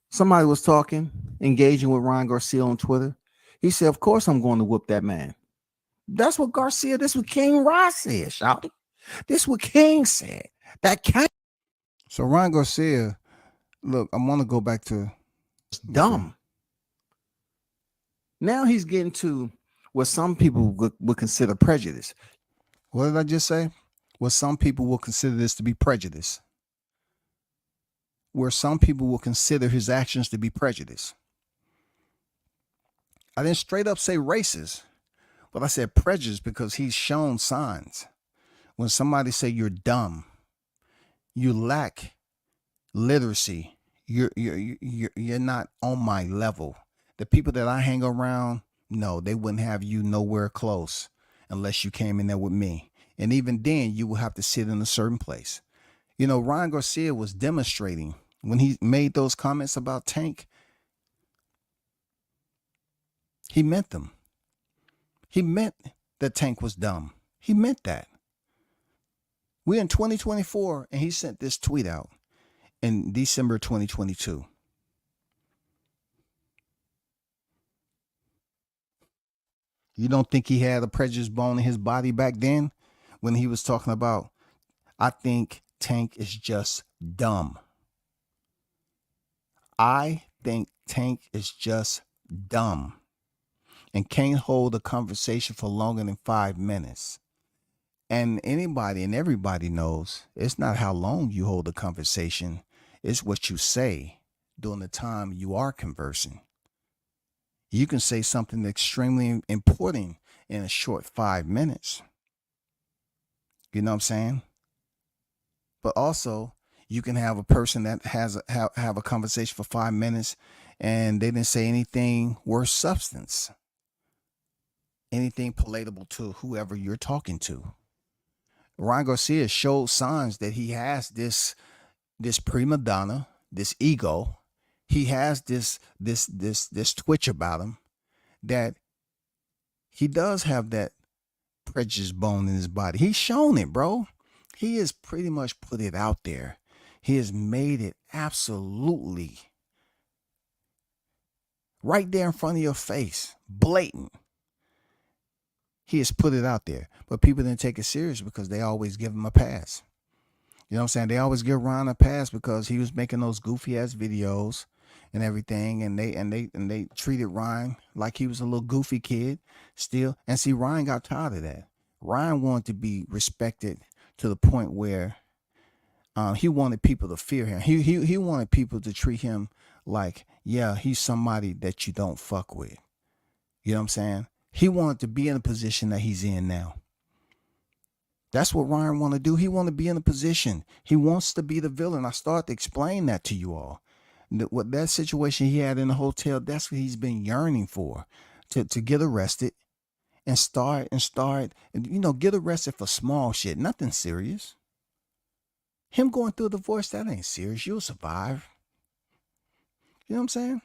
Speaker 3: Somebody was talking, engaging with Ryan Garcia on Twitter. He said, of course I'm going to whoop that man. That's what King Ross said, shouty. This what King said. That King.
Speaker 2: So Ryan Garcia, look, I want to go back to
Speaker 3: dumb. Now he's getting to what some people would consider prejudice.
Speaker 2: What did I just say? What some people will consider this to be prejudice. Where some people will consider his actions to be prejudice. I didn't straight up say racist, but I said prejudice because he's shown signs. When somebody say you're dumb, you lack literacy, you're not on my level. The people that I hang around, no, they wouldn't have you nowhere close unless you came in there with me. And even then, you will have to sit in a certain place. You know, Ryan Garcia was demonstrating when he made those comments about Tank. He meant them. He meant that Tank was dumb. He meant that. We're in 2024, and he sent this tweet out in December 2022. You don't think he had a prejudice bone in his body back then when he was talking about, I think Tank is just dumb. I think Tank is just dumb and can't hold a conversation for longer than 5 minutes. And anybody and everybody knows it's not how long you hold a conversation. It's what you say during the time you are conversing. You can say something extremely important in a short 5 minutes. You know what I'm saying? But also, you can have a person that has have a conversation for 5 minutes and they didn't say anything worth substance. Anything palatable to whoever you're talking to. Ryan Garcia showed signs that he has this prima donna, this ego. He has this twitch about him that he does have that prejudice bone in his body. He's shown it, bro. He has pretty much put it out there. He has made it absolutely right there in front of your face, blatant. He has put it out there, but people didn't take it serious because they always give him a pass. You know what I'm saying? They always give Ryan a pass because he was making those goofy ass videos and everything, and they treated Ryan like he was a little goofy kid still. And see, Ryan got tired of that. Ryan wanted to be respected to the point where he wanted people to fear him. He wanted people to treat him like, yeah, he's somebody that you don't fuck with. You know what I'm saying? He wanted to be in a position that he's in now. That's what Ryan want to do. He want to be in a position. He wants to be the villain. I started to explain that to you all. What that situation he had in the hotel, that's what he's been yearning for, to get arrested and start, you know, get arrested for small shit, nothing serious. Him going through a divorce, that ain't serious. You'll survive. You know what I'm saying?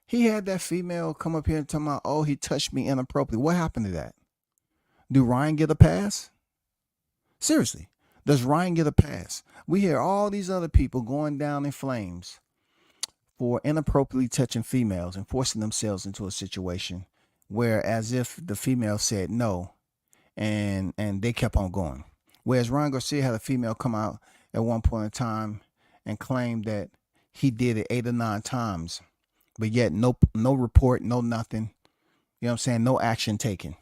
Speaker 2: He had that female come up here and tell me, oh, he touched me inappropriately. What happened to that? Do Ryan get a pass? Seriously, does Ryan get a pass? We hear all these other people going down in flames for inappropriately touching females and forcing themselves into a situation where as if the female said no and they kept on going. Whereas Ryan Garcia had a female come out at one point in time and claim that he did it 8 or 9 times, but yet no report, no nothing. You know what I'm saying? No action taken.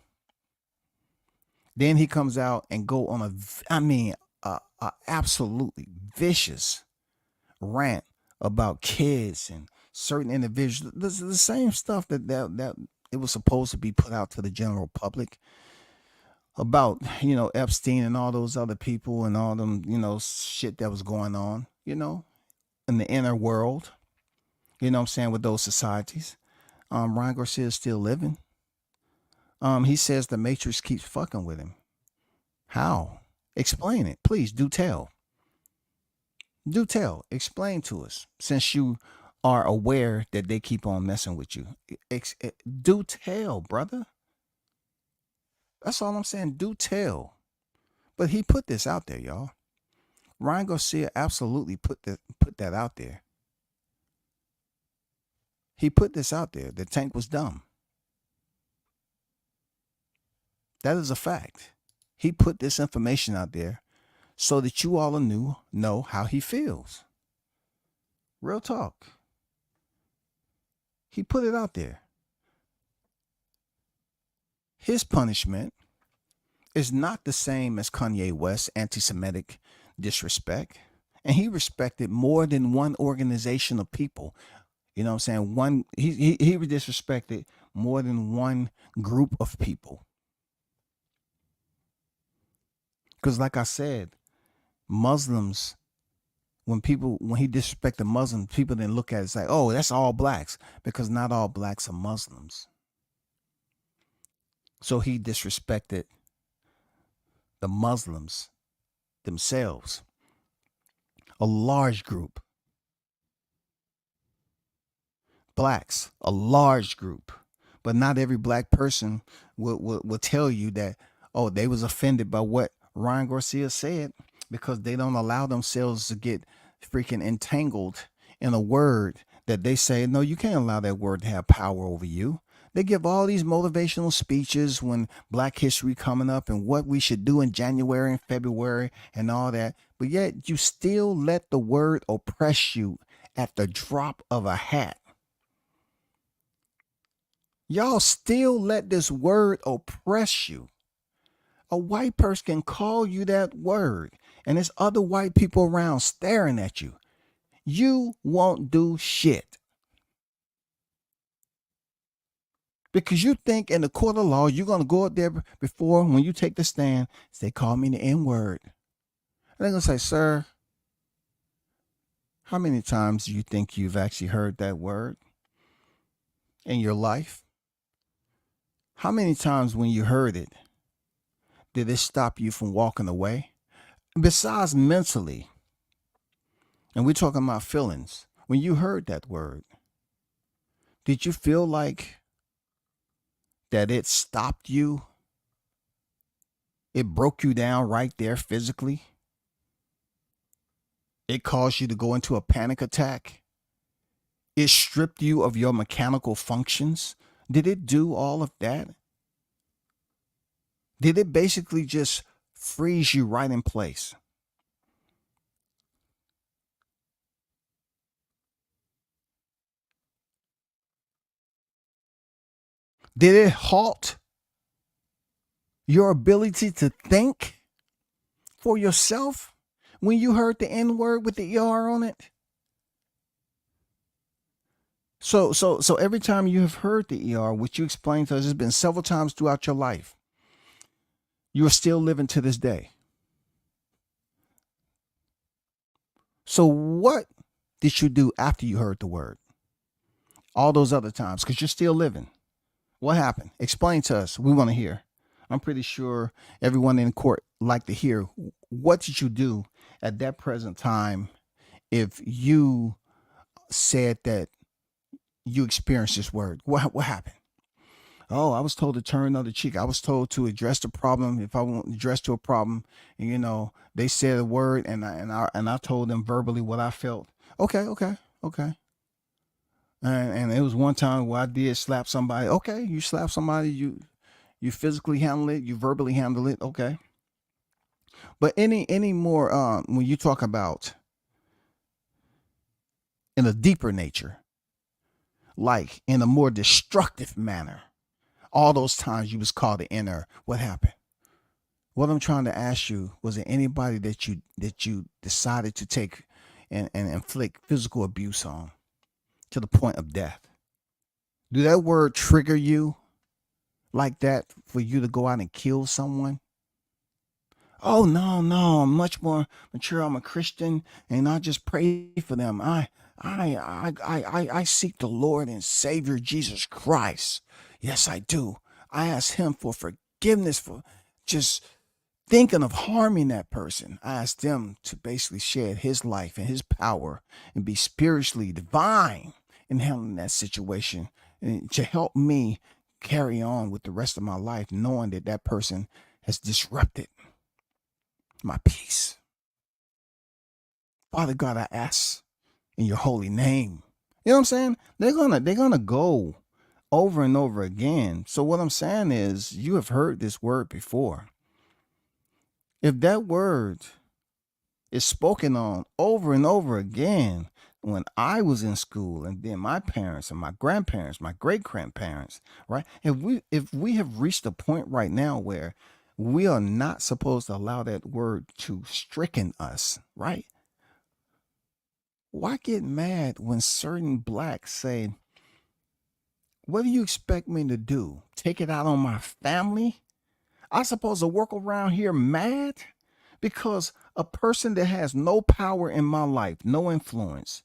Speaker 2: Then he comes out and go on a absolutely vicious rant about kids and certain individuals. This is the same stuff that it was supposed to be put out to the general public about, you know, Epstein and all those other people and all them, you know, shit that was going on, you know, in the inner world. You know what I'm saying, with those societies. Ryan Garcia is still living. He says the Matrix keeps fucking with him. How? Explain it. Please do tell. Do tell. Explain to us, since you are aware that they keep on messing with you. Do tell, brother. That's all I'm saying. Do tell. But he put this out there, y'all. Ryan Garcia absolutely put that out there. He put this out there. The tank was dumb. That is a fact. He put this information out there so that you all know how he feels. Real talk. He put it out there. His punishment is not the same as Kanye West's anti-Semitic disrespect. And he respected more than one organization of people. You know what I'm saying? He disrespected more than one group of people. Because like I said, Muslims, when he disrespected Muslims, people didn't look at it as like, oh, that's all blacks, because not all blacks are Muslims. So he disrespected the Muslims themselves, a large group. Blacks, a large group. But not every black person will tell you that, oh, they was offended by what Ryan Garcia said, because they don't allow themselves to get freaking entangled in a word that they say, no, you can't allow that word to have power over you. They give all these motivational speeches when Black History coming up and what we should do in January and February and all that. But yet you still let the word oppress you at the drop of a hat. Y'all still let this word oppress you. A white person can call you that word, and there's other white people around staring at you. You won't do shit. Because you think in the court of law, you're going to go up there before, when you take the stand, say, call me the N-word. And they're going to say, sir, how many times do you think you've actually heard that word in your life? How many times when you heard it, did it stop you from walking away? Besides mentally, and we're talking about feelings, when you heard that word, did you feel like that it stopped you? It broke you down right there physically? It caused you to go into a panic attack? It stripped you of your mechanical functions? Did it do all of that? Did it basically just freeze you right in place? Did it halt your ability to think for yourself when you heard the N word with the ER on it? So every time you have heard the ER, which you explained to us, has been several times throughout your life, you are still living to this day. So what did you do after you heard the word? All those other times, because you're still living. What happened? Explain to us. We want to hear. I'm pretty sure everyone in court like to hear. What did you do at that present time if you said that you experienced this word? What happened? Oh, I was told to turn another cheek. I was told to address the problem if I want to address to a problem. And, you know, they said a word, and I told them verbally what I felt. Okay. And it was one time where I did slap somebody. Okay, you slap somebody, you physically handle it, you verbally handle it. Okay. But any more when you talk about in a deeper nature, like in a more destructive manner, all those times you was called to enter, what happened? What I'm trying to ask you, was there anybody that you decided to take and inflict physical abuse on to the point of death? Do that word trigger you like that for you to go out and kill someone? Oh no, I'm much more mature. I'm a Christian, and I just pray for them. I seek the Lord and Savior Jesus Christ. Yes, I do. I ask him for forgiveness for just thinking of harming that person. I ask them to basically shed his life and his power and be spiritually divine in handling that situation, and to help me carry on with the rest of my life, knowing that that person has disrupted my peace. Father God, I ask in your holy name. You know what I'm saying? They're gonna go over and over again. So what I'm saying is, you have heard this word before. If that word is spoken on over and over again when I was in school, and then my parents and my grandparents, my great grandparents, right? If we have reached a point right now where we are not supposed to allow that word to stricken us, right? Why get mad when certain blacks say, what do you expect me to do? Take it out on my family? I supposed to work around here mad? Because a person that has no power in my life, no influence,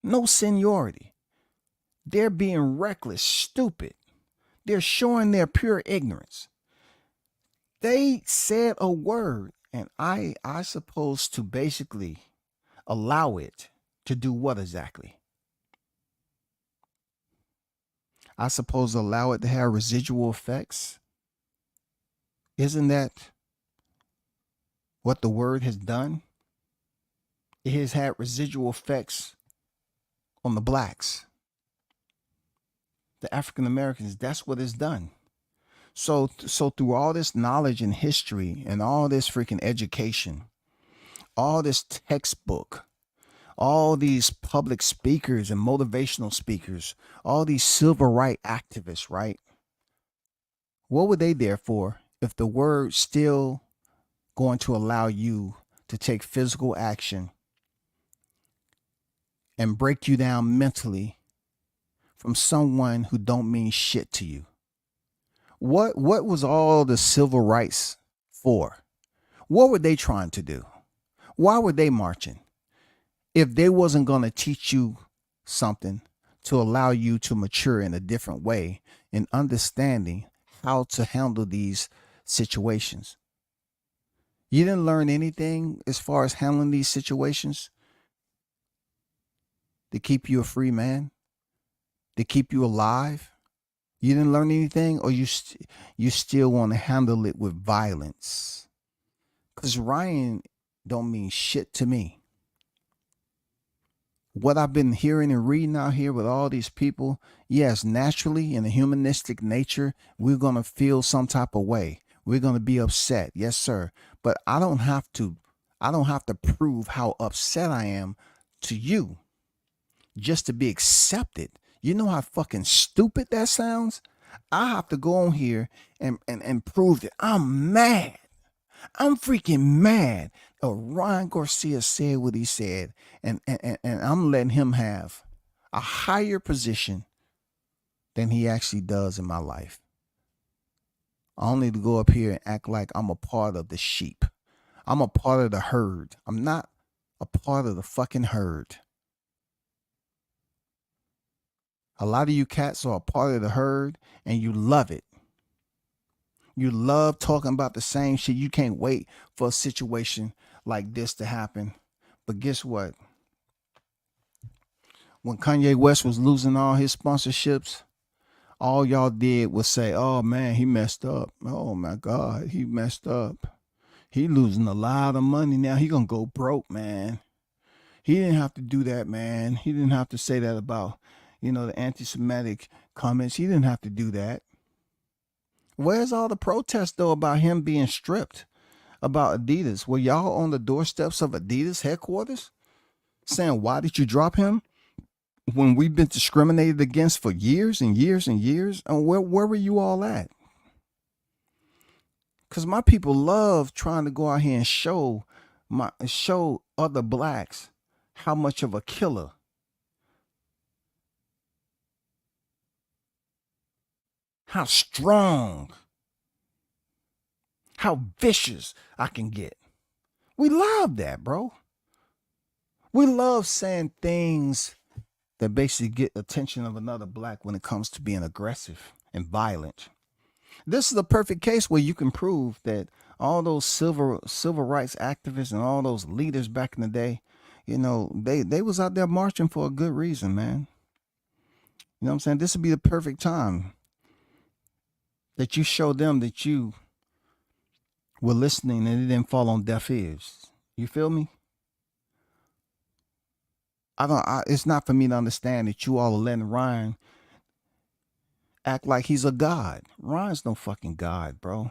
Speaker 2: no seniority, they're being reckless, stupid. They're showing their pure ignorance. They said a word, and I supposed to basically allow it to do what exactly? I suppose allow it to have residual effects. Isn't that what the word has done? It has had residual effects on the blacks, the African Americans. That's what it's done. So through all this knowledge and history and all this freaking education, all this textbook, all these public speakers and motivational speakers, all these civil rights activists, right? What were they there for if the word still going to allow you to take physical action and break you down mentally from someone who don't mean shit to you? What was all the civil rights for? What were they trying to do? Why were they marching? If they wasn't going to teach you something to allow you to mature in a different way in understanding how to handle these situations. You didn't learn anything as far as handling these situations to keep you a free man, to keep you alive. You didn't learn anything, or you still want to handle it with violence? Because Ryan don't mean shit to me. What I've been hearing and reading out here with all these people, yes, naturally in a humanistic nature, we're going to feel some type of way. We're going to be upset. Yes, sir. But I don't have to prove how upset I am to you just to be accepted. You know how fucking stupid that sounds? I have to go on here and prove that I'm mad. I'm freaking mad. Ryan Garcia said what he said, and I'm letting him have a higher position than he actually does in my life. I don't need to go up here and act like I'm a part of the sheep. I'm a part of the herd. I'm not a part of the fucking herd. A lot of you cats are a part of the herd and you love it. You love talking about the same shit. You can't wait for a situation like this to happen. But guess what? When Kanye West was losing all his sponsorships, all y'all did was say, oh man, he messed up. Oh my God, he messed up. He losing a lot of money now. He gonna go broke, man. He didn't have to do that, man. He didn't have to say that about, the anti-Semitic comments. He didn't have to do that. Where's all the protests, though, about him being stripped? About Adidas? Were y'all on the doorsteps of Adidas headquarters saying, why did you drop him? When we've been discriminated against for years and years and years? And where were you all at? Because my people love trying to go out here and show other blacks how much of a killer how strong, how vicious I can get. We love that, bro. We love saying things that basically get attention of another black when it comes to being aggressive and violent. This is a perfect case where you can prove that all those civil rights activists and all those leaders back in the day, they was out there marching for a good reason, man. You know what I'm saying? This would be the perfect time that you show them that you were listening and it didn't fall on deaf ears. You feel me? It's not for me to understand that you all are letting Ryan act like he's a god. Ryan's no fucking god, bro.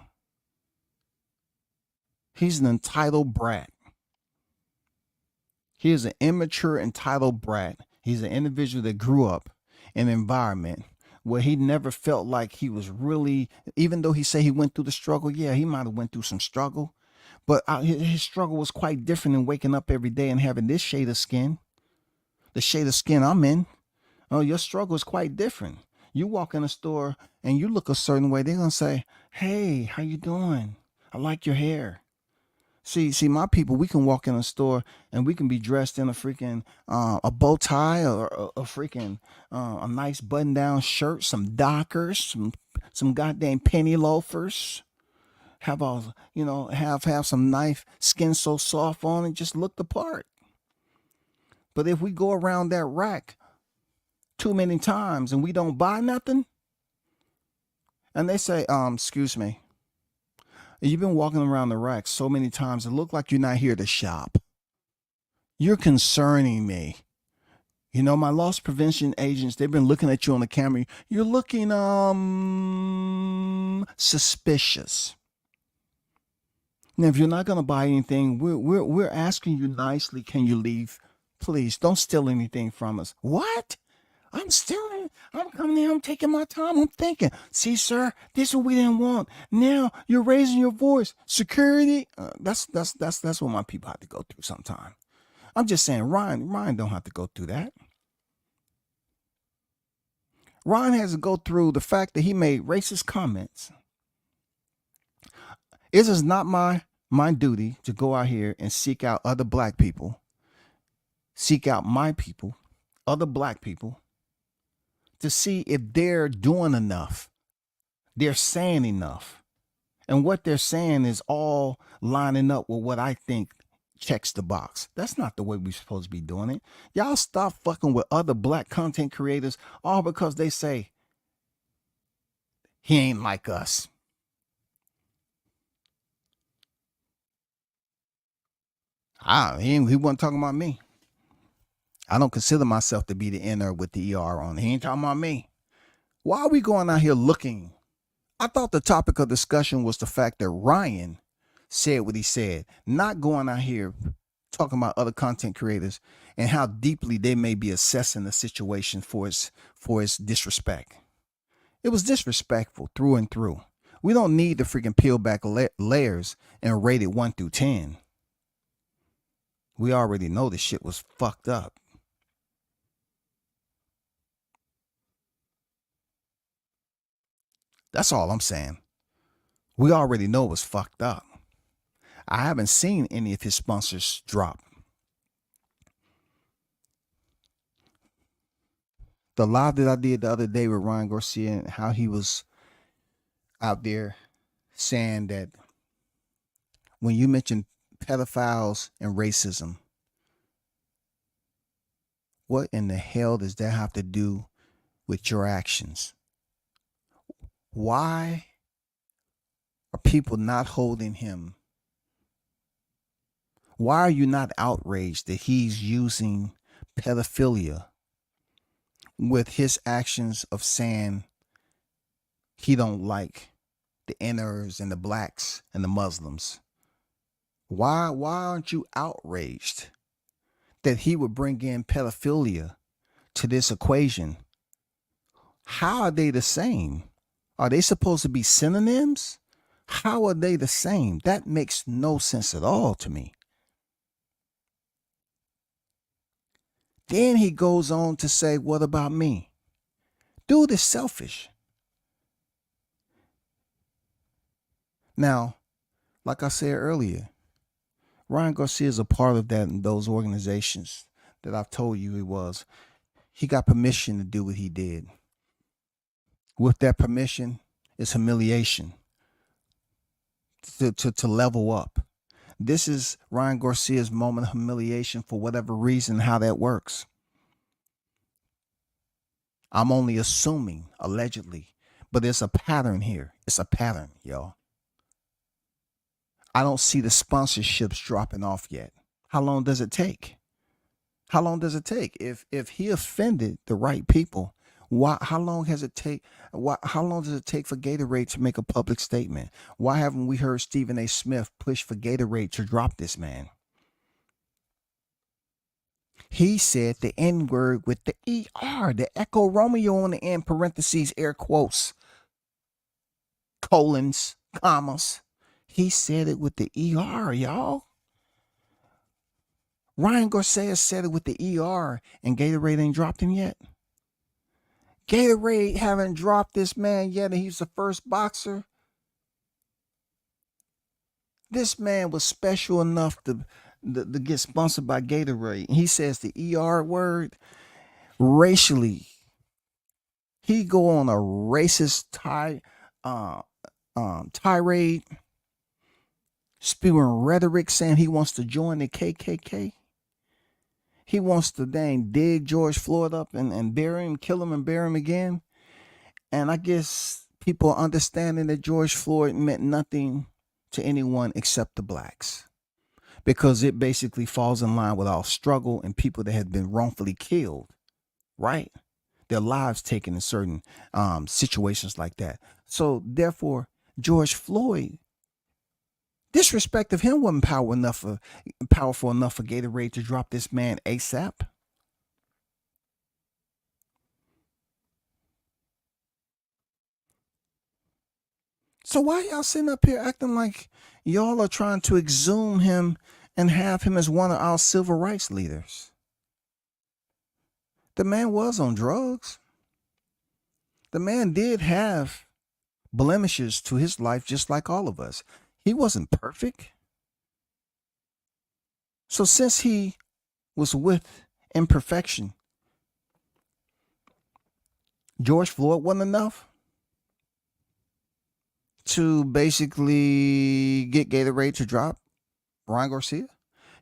Speaker 2: He's an entitled brat. He is an immature, entitled brat. He's an individual that grew up in an environment where he never felt like he was really, even though he said he went through the struggle, yeah, he might have went through some struggle, but his struggle was quite different than waking up every day and having this shade of skin, the shade of skin I'm in. Oh, your struggle is quite different. You walk in a store and you look a certain way, they're going to say, hey, how you doing? I like your hair. See, my people, we can walk in a store and we can be dressed in a freaking a bow tie or a freaking a nice button-down shirt, some Dockers, some goddamn penny loafers. Have all have some nice skin so soft on it, just look the part. But if we go around that rack too many times and we don't buy nothing, and they say, excuse me. You've been walking around the rack so many times, it look like you're not here to shop. You're concerning me. My loss prevention agents, they've been looking at you on the camera. You're looking suspicious. Now, if you're not going to buy anything, we're asking you nicely, can you leave? Please, don't steal anything from us. What? I'm stealing. I'm coming in. I'm taking my time. I'm thinking. See, sir, this is what we didn't want. Now you're raising your voice. Security. That's what my people have to go through sometimes. I'm just saying, Ryan don't have to go through that. Ryan has to go through the fact that he made racist comments. It is not my duty to go out here and seek out other black people, seek out my people, other black people, to see if they're doing enough, they're saying enough. And what they're saying is all lining up with what I think checks the box. That's not the way we're supposed to be doing it. Y'all stop fucking with other black content creators all because they say, he ain't like us. He wasn't talking about me. I don't consider myself to be the N-er with the ER on. He ain't talking about me. Why are we going out here looking? I thought the topic of discussion was the fact that Ryan said what he said, not going out here talking about other content creators and how deeply they may be assessing the situation for its disrespect. It was disrespectful through and through. We don't need to freaking peel back layers and rate it 1 through 10. We already know this shit was fucked up. That's all I'm saying. We already know it was fucked up. I haven't seen any of his sponsors drop. The live that I did the other day with Ryan Garcia and how he was out there saying that when you mention pedophiles and racism, what in the hell does that have to do with your actions? Why are people not holding him? Why are you not outraged that he's using pedophilia with his actions of saying he don't like the inners and the blacks and the Muslims? Why aren't you outraged that he would bring in pedophilia to this equation? How are they the same? Are they supposed to be synonyms? How are they the same? That makes no sense at all to me. Then he goes on to say, what about me? Dude is selfish. Now, like I said earlier, Ryan Garcia is a part of those organizations that I've told you he was. He got permission to do what he did. With that permission is humiliation to level up. This is Ryan Garcia's moment of humiliation for whatever reason, how that works. I'm only assuming, allegedly, but there's a pattern here. It's a pattern, y'all. I don't see the sponsorships dropping off yet. How long does it take? How long does it take? If he offended the right people, how long does it take for Gatorade to make a public statement? Why haven't we heard Stephen A. Smith push for Gatorade to drop this man? He said the N-word with the ER, the Echo Romeo on the end, parentheses, air quotes, colons, commas. He said it with the ER, y'all. Ryan Garcia said it with the ER, and Gatorade ain't dropped him yet. Gatorade haven't dropped this man yet, and he's the first boxer. This man was special enough to get sponsored by Gatorade. He says the ER word racially. He go on a racist tirade, spewing rhetoric saying he wants to join the KKK. He wants to dig George Floyd up and bury him, kill him and bury him again. And I guess people are understanding that George Floyd meant nothing to anyone except the blacks, because it basically falls in line with our struggle and people that had been wrongfully killed, right? Their lives taken in certain situations like that. So therefore, George Floyd, disrespect of him wasn't powerful enough for Gatorade to drop this man ASAP. So why y'all sitting up here acting like y'all are trying to exhume him and have him as one of our civil rights leaders? The man was on drugs. The man did have blemishes to his life just like all of us. He wasn't perfect. So since he was with imperfection, George Floyd wasn't enough to basically get Gatorade to drop Ryan Garcia.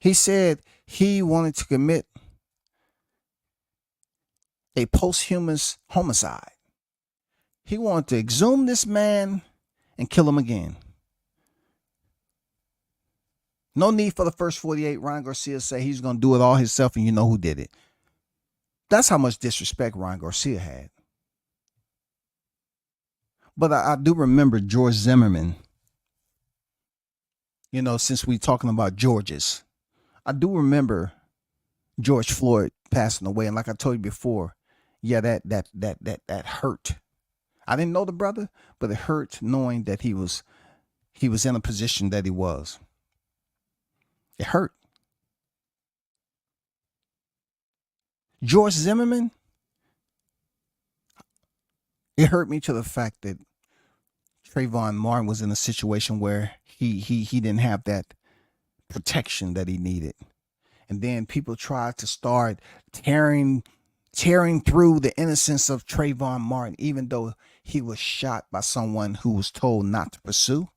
Speaker 2: He said he wanted to commit a posthumous homicide. He wanted to exhume this man and kill him again. No need for the first 48. Ryan Garcia say he's going to do it all himself, and you know who did it. That's how much disrespect Ryan Garcia had. But I do remember George Zimmerman. You know, since we talking about Georges, I do remember George Floyd passing away, and like I told you before, yeah, that hurt. I didn't know the brother, but it hurt knowing that he was in a position that he was. It hurt. George Zimmerman, it hurt me to the fact that Trayvon Martin was in a situation where he didn't have that protection that he needed. And then people tried to start tearing through the innocence of Trayvon Martin, even though he was shot by someone who was told not to pursue.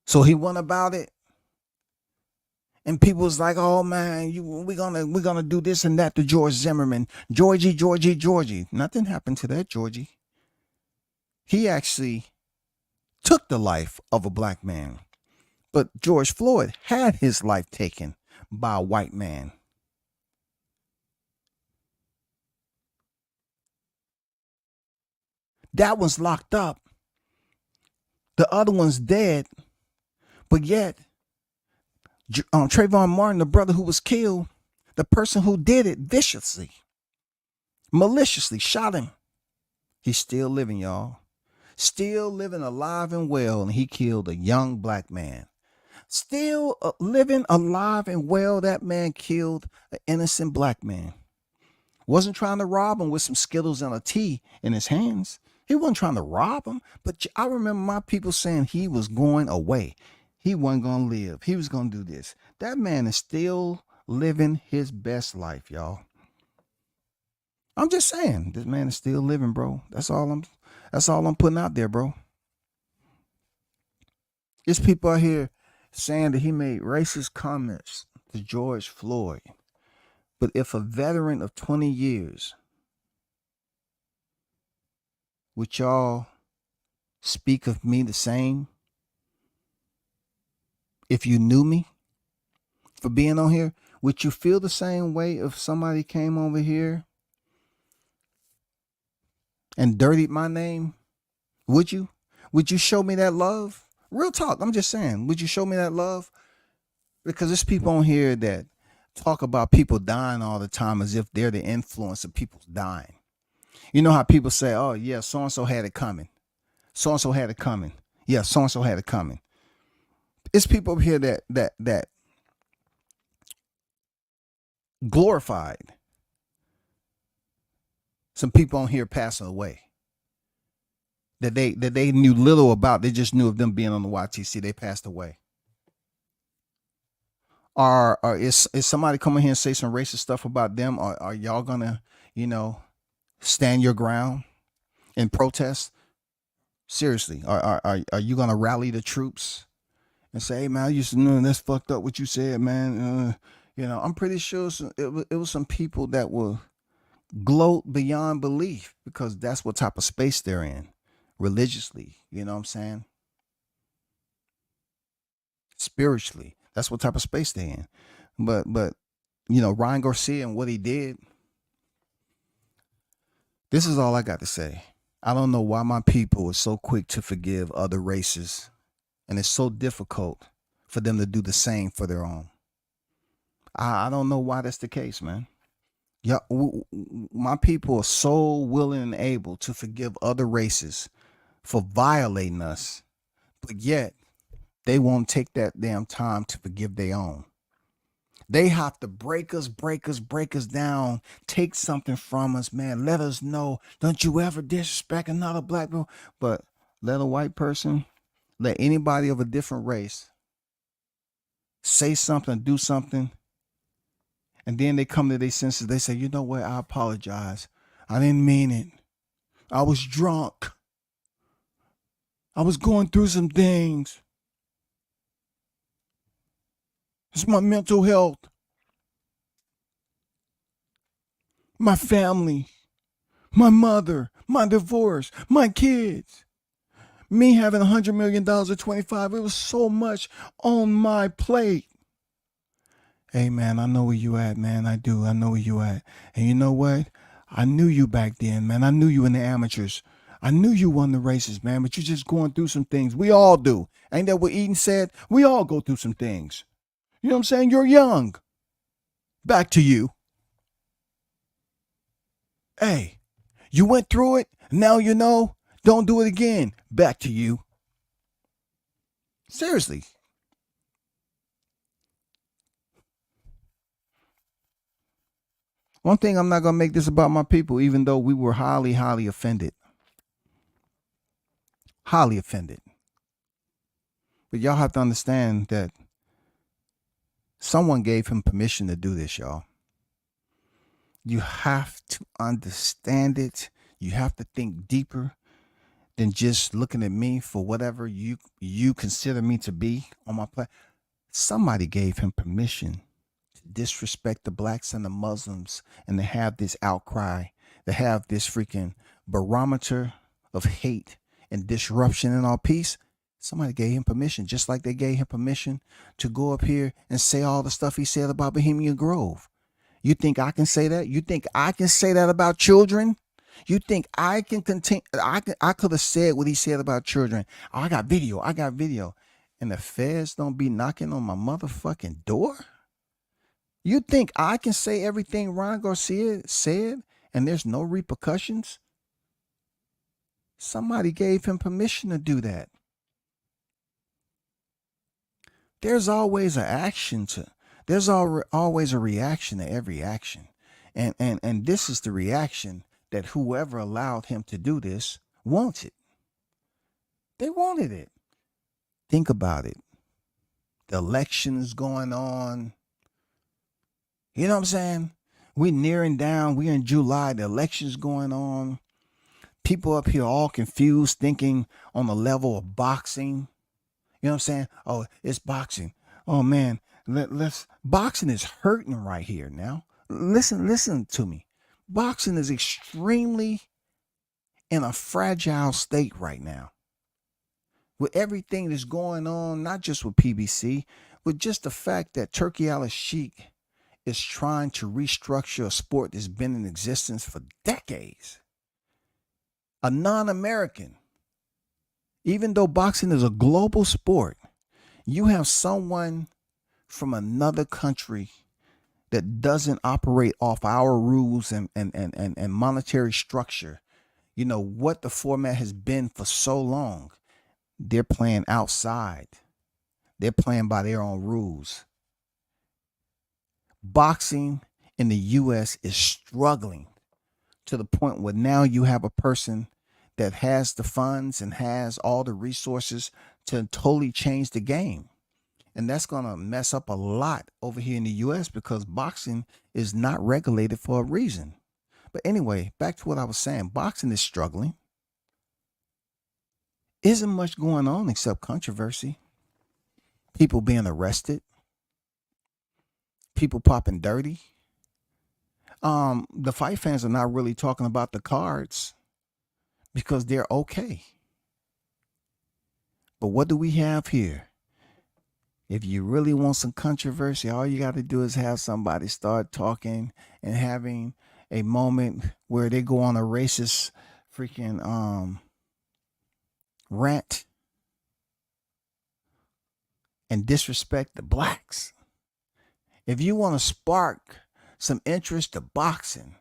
Speaker 2: So he went about it. And people was like, oh man, we're gonna do this and that to George Zimmerman. Georgie. Nothing happened to that Georgie. He actually took the life of a black man. But George Floyd had his life taken by a white man. That one's locked up. The other one's dead. But yet, Trayvon Martin, the brother who was killed, the person who did it viciously, maliciously shot him. He's still living, y'all. Still living alive and well, and he killed a young black man. Still living alive and well, that man killed an innocent black man. Wasn't trying to rob him with some Skittles and a tea in his hands. He wasn't trying to rob him. But I remember my people saying he was going away. He wasn't going to live. He was going to do this. That man is still living his best life, y'all. I'm just saying, this man is still living, bro. That's all I'm putting out there, bro. There's people out here saying that he made racist comments to George Floyd. But if a veteran of 20 years, would y'all speak of me the same? If you knew me for being on here, would you feel the same way if somebody came over here and dirtied my name? Would you? Would you show me that love? Real talk, I'm just saying, would you show me that love? Because there's people on here that talk about people dying all the time as if they're the influence of people dying. You know how people say, oh yeah, so-and-so had it coming. So-and-so had it coming. Yeah, so-and-so had it coming. It's people over here that glorified some people on here passing away that they knew little about. They just knew of them being on the YTC. They passed away. Or is somebody coming here and say some racist stuff about them? Or are y'all gonna, stand your ground and protest? Seriously, are you gonna rally the troops and say, hey man, I used to know that's fucked up what you said, man? I'm pretty sure it was some people that will gloat beyond belief because that's what type of space they're in religiously. You know what I'm saying? Spiritually, that's what type of space they're in. But Ryan Garcia and what he did. This is all I got to say. I don't know why my people are so quick to forgive other races, and it's so difficult for them to do the same for their own. I don't know why that's the case, man. Yeah, my people are so willing and able to forgive other races for violating us, but yet they won't take that damn time to forgive their own. They have to break us down, take something from us, man. Let us know, don't you ever disrespect another black girl. But let a white person, let anybody of a different race say something, do something, and then they come to their senses. They say, you know what, I apologize. I didn't mean it. I was drunk. I was going through some things. It's my mental health. My family. My mother. My divorce. My kids. Me having $100 million at 25. It was so much on my plate. Hey, man, I know where you at, man. I do. I know where you at. And you know what? I knew you back then, man. I knew you in the amateurs. I knew you won the races, man, but you're just going through some things. We all do. Ain't that what Eden said? We all go through some things. You know what I'm saying? You're young. Back to you. Hey, you went through it. Now you know. Don't do it again. Back to you. Seriously. One thing, I'm not going to make this about my people, even though we were highly, highly offended. Highly offended. But y'all have to understand that someone gave him permission to do this, y'all. You have to understand it. You have to think deeper than just looking at me for whatever you consider me to be on my platform. Somebody gave him permission to disrespect the blacks and the Muslims and to have this outcry, to have this freaking barometer of hate and disruption in our peace. Somebody gave him permission, just like they gave him permission to go up here and say all the stuff he said about Bohemian Grove. You think I can say that? You think I can say that about children? You think I can continue? I could have said what he said about children. Oh, I got video. And the feds don't be knocking on my motherfucking door? You think I can say everything Ron Garcia said and there's no repercussions? Somebody gave him permission to do that. There's always there's always a reaction to every action. And this is the reaction that whoever allowed him to do this wanted. They wanted it. Think about it. The election is going on. You know what I'm saying? We're nearing down. We're in July. The election's going on. People up here all confused, thinking on the level of boxing. You know what I'm saying? Oh, it's boxing. Oh man, boxing is hurting right here now. Listen to me. Boxing is extremely in a fragile state right now. With everything that's going on, not just with PBC, but just the fact that Turkey Al-Sheikh is trying to restructure a sport that's been in existence for decades. A non-American. Even though boxing is a global sport, you have someone from another country that doesn't operate off our rules and monetary structure. You know what the format has been for so long. They're playing outside. They're playing by their own rules. Boxing in the U.S. is struggling to the point where now you have a person that has the funds and has all the resources to totally change the game. And that's going to mess up a lot over here in the U.S. because boxing is not regulated for a reason. But anyway, back to what I was saying. Boxing is struggling. Isn't much going on except controversy. People being arrested. People popping dirty. The fight fans are not really talking about the cards because they're okay. But what do we have here? If you really want some controversy, all you got to do is have somebody start talking and having a moment where they go on a racist freaking rant and disrespect the blacks. If you want to spark some interest to boxing,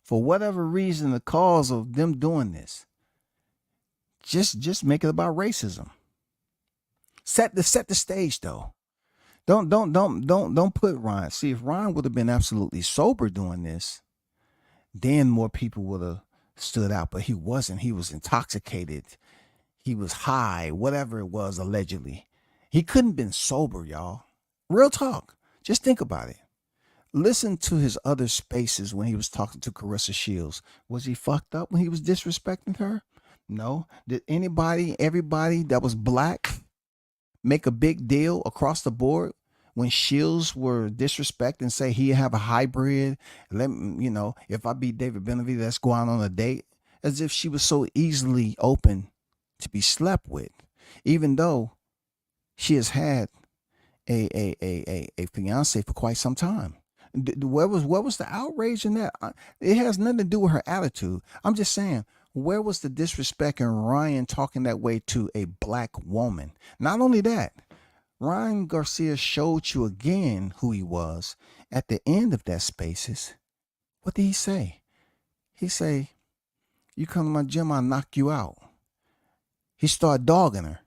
Speaker 2: for whatever reason, the cause of them doing this, just make it about racism. Set the stage though. Don't put Ron. See, if Ron would have been absolutely sober doing this, then more people would have stood out. But he wasn't. He was intoxicated. He was high, whatever it was, allegedly. He couldn't have been sober, y'all. Real talk. Just think about it. Listen to his other spaces when he was talking to Carissa Shields. Was he fucked up when he was disrespecting her? No. Did everybody that was black make a big deal across the board when Shields were disrespecting and say he have a hybrid? If I beat David Benavidez, let's go out on a date. As if she was so easily open to be slept with, even though she has had a fiance for quite some time. What was the outrage in that? It has nothing to do with her attitude. I'm just saying, where was the disrespect in Ryan talking that way to a black woman? Not only that, Ryan Garcia showed you again who he was at the end of that Spaces. What did he say? He say, "You come to my gym, I'll knock you out." He started dogging her.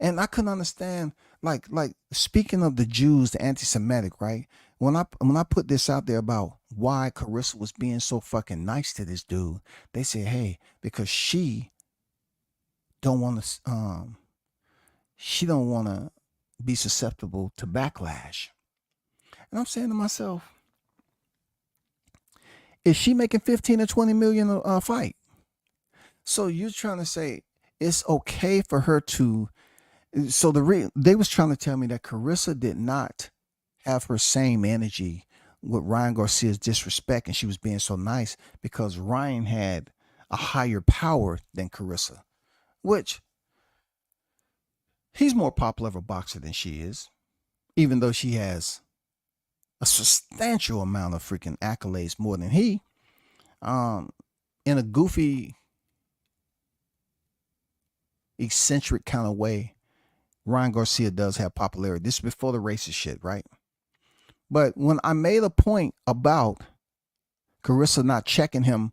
Speaker 2: And I couldn't understand, like speaking of the Jews, the anti-Semitic, right? When I put this out there about why Carissa was being so fucking nice to this dude, they said, "Hey, because don't want to she don't want to be susceptible to backlash." And I'm saying to myself, is she making 15 or 20 million a fight? So you're trying to say it's okay for her to? So they was trying to tell me that Carissa did not have her same energy with Ryan Garcia's disrespect, and she was being so nice because Ryan had a higher power than Carissa, which he's more popular of a boxer than she is, even though she has a substantial amount of freaking accolades more than he. In a goofy, eccentric kind of way, Ryan Garcia does have popularity. This is before the racist shit, right? But when I made a point about Carissa not checking him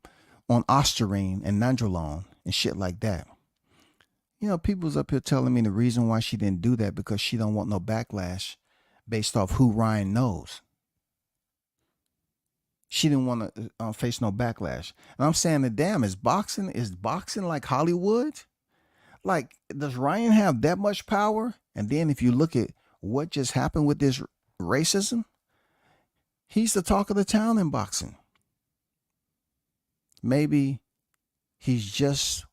Speaker 2: on Ostarine and Nandrolone and shit like that, people was up here telling me the reason why she didn't do that because she don't want no backlash based off who Ryan knows. She didn't want to face no backlash. And I'm saying, the damn, is boxing like Hollywood? Like, does Ryan have that much power? And then if you look at what just happened with this racism, he's the talk of the town in boxing. Maybe he's just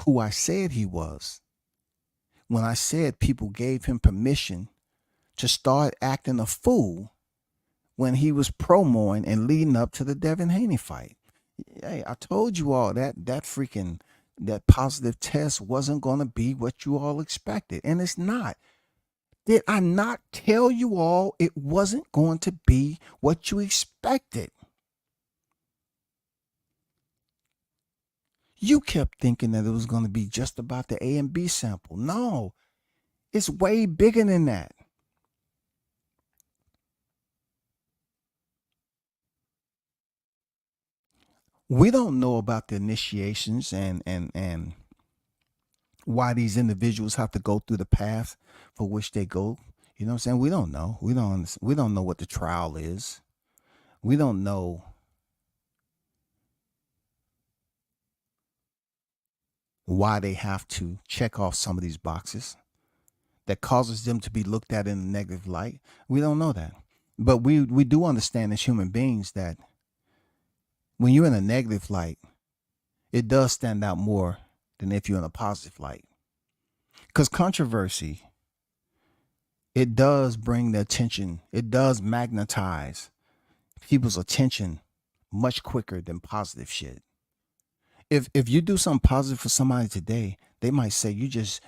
Speaker 2: who I said he was when I said people gave him permission to start acting a fool when he was promoing and leading up to the Devin Haney fight. Hey, I told you all that positive test wasn't going to be what you all expected, and it's not. Did I not tell you all it wasn't going to be what you expected? You kept thinking that it was going to be just about the A and B sample. No, it's way bigger than that. We don't know about the initiations and why these individuals have to go through the path for which they go. You know what I'm saying? We don't know. We don't know what the trial is. We don't know why they have to check off some of these boxes that causes them to be looked at in a negative light. We don't know that. But we do understand as human beings that when you're in a negative light, it does stand out more than if you're in a positive light. Because controversy, it does bring the attention. It does magnetize people's attention much quicker than positive shit. If you do something positive for somebody today, they might say you just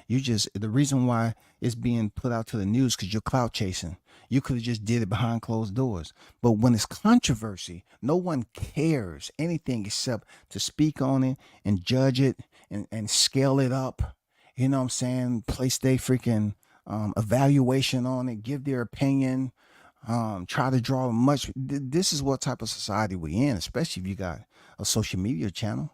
Speaker 2: the reason why it's being put out to the news because you're clout chasing. You could have just did it behind closed doors. But when it's controversy, no one cares anything except to speak on it and judge it and scale it up. You know what I'm saying? Place their freaking evaluation on it, give their opinion, try to draw much. This is what type of society we in, especially if you got a social media channel.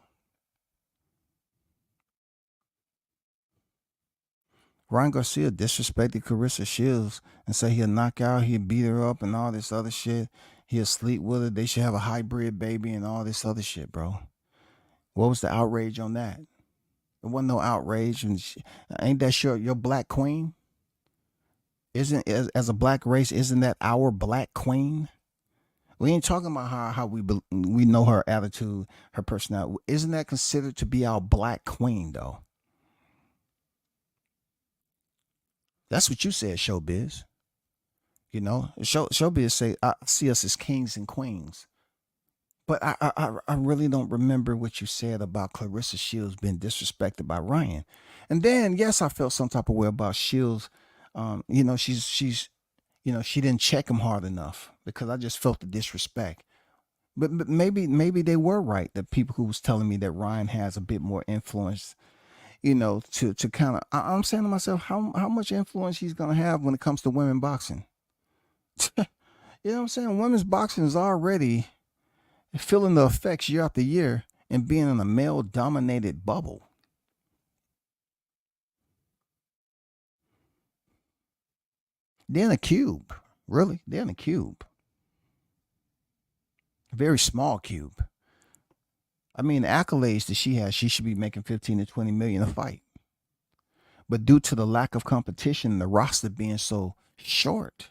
Speaker 2: Ryan Garcia disrespected Carissa Shields and say he'll knock out, he'll beat her up and all this other shit. He'll sleep with her. They should have a hybrid baby and all this other shit, bro. What was the outrage on that? There wasn't no outrage. And ain't that your black queen? Isn't as a black race, isn't that our black queen? We ain't talking about how we know her attitude, her personality. Isn't that considered to be our black queen, though? That's what you said, showbiz. You know, showbiz say, I see us as kings and queens. But I really don't remember what you said about Clarissa Shields being disrespected by Ryan. And then, yes, I felt some type of way about Shields. She's she didn't check him hard enough because I just felt the disrespect. But maybe they were right, the people who was telling me that Ryan has a bit more influence, to kind of, I'm saying to myself, how much influence he's gonna have when it comes to women boxing. You know what I'm saying? Women's boxing is already feeling the effects year after year and being in a male dominated bubble. They're in a cube. Really? They're in a cube. A very small cube. I mean, the accolades that she has, she should be making 15 to 20 million a fight. But due to the lack of competition, the roster being so short,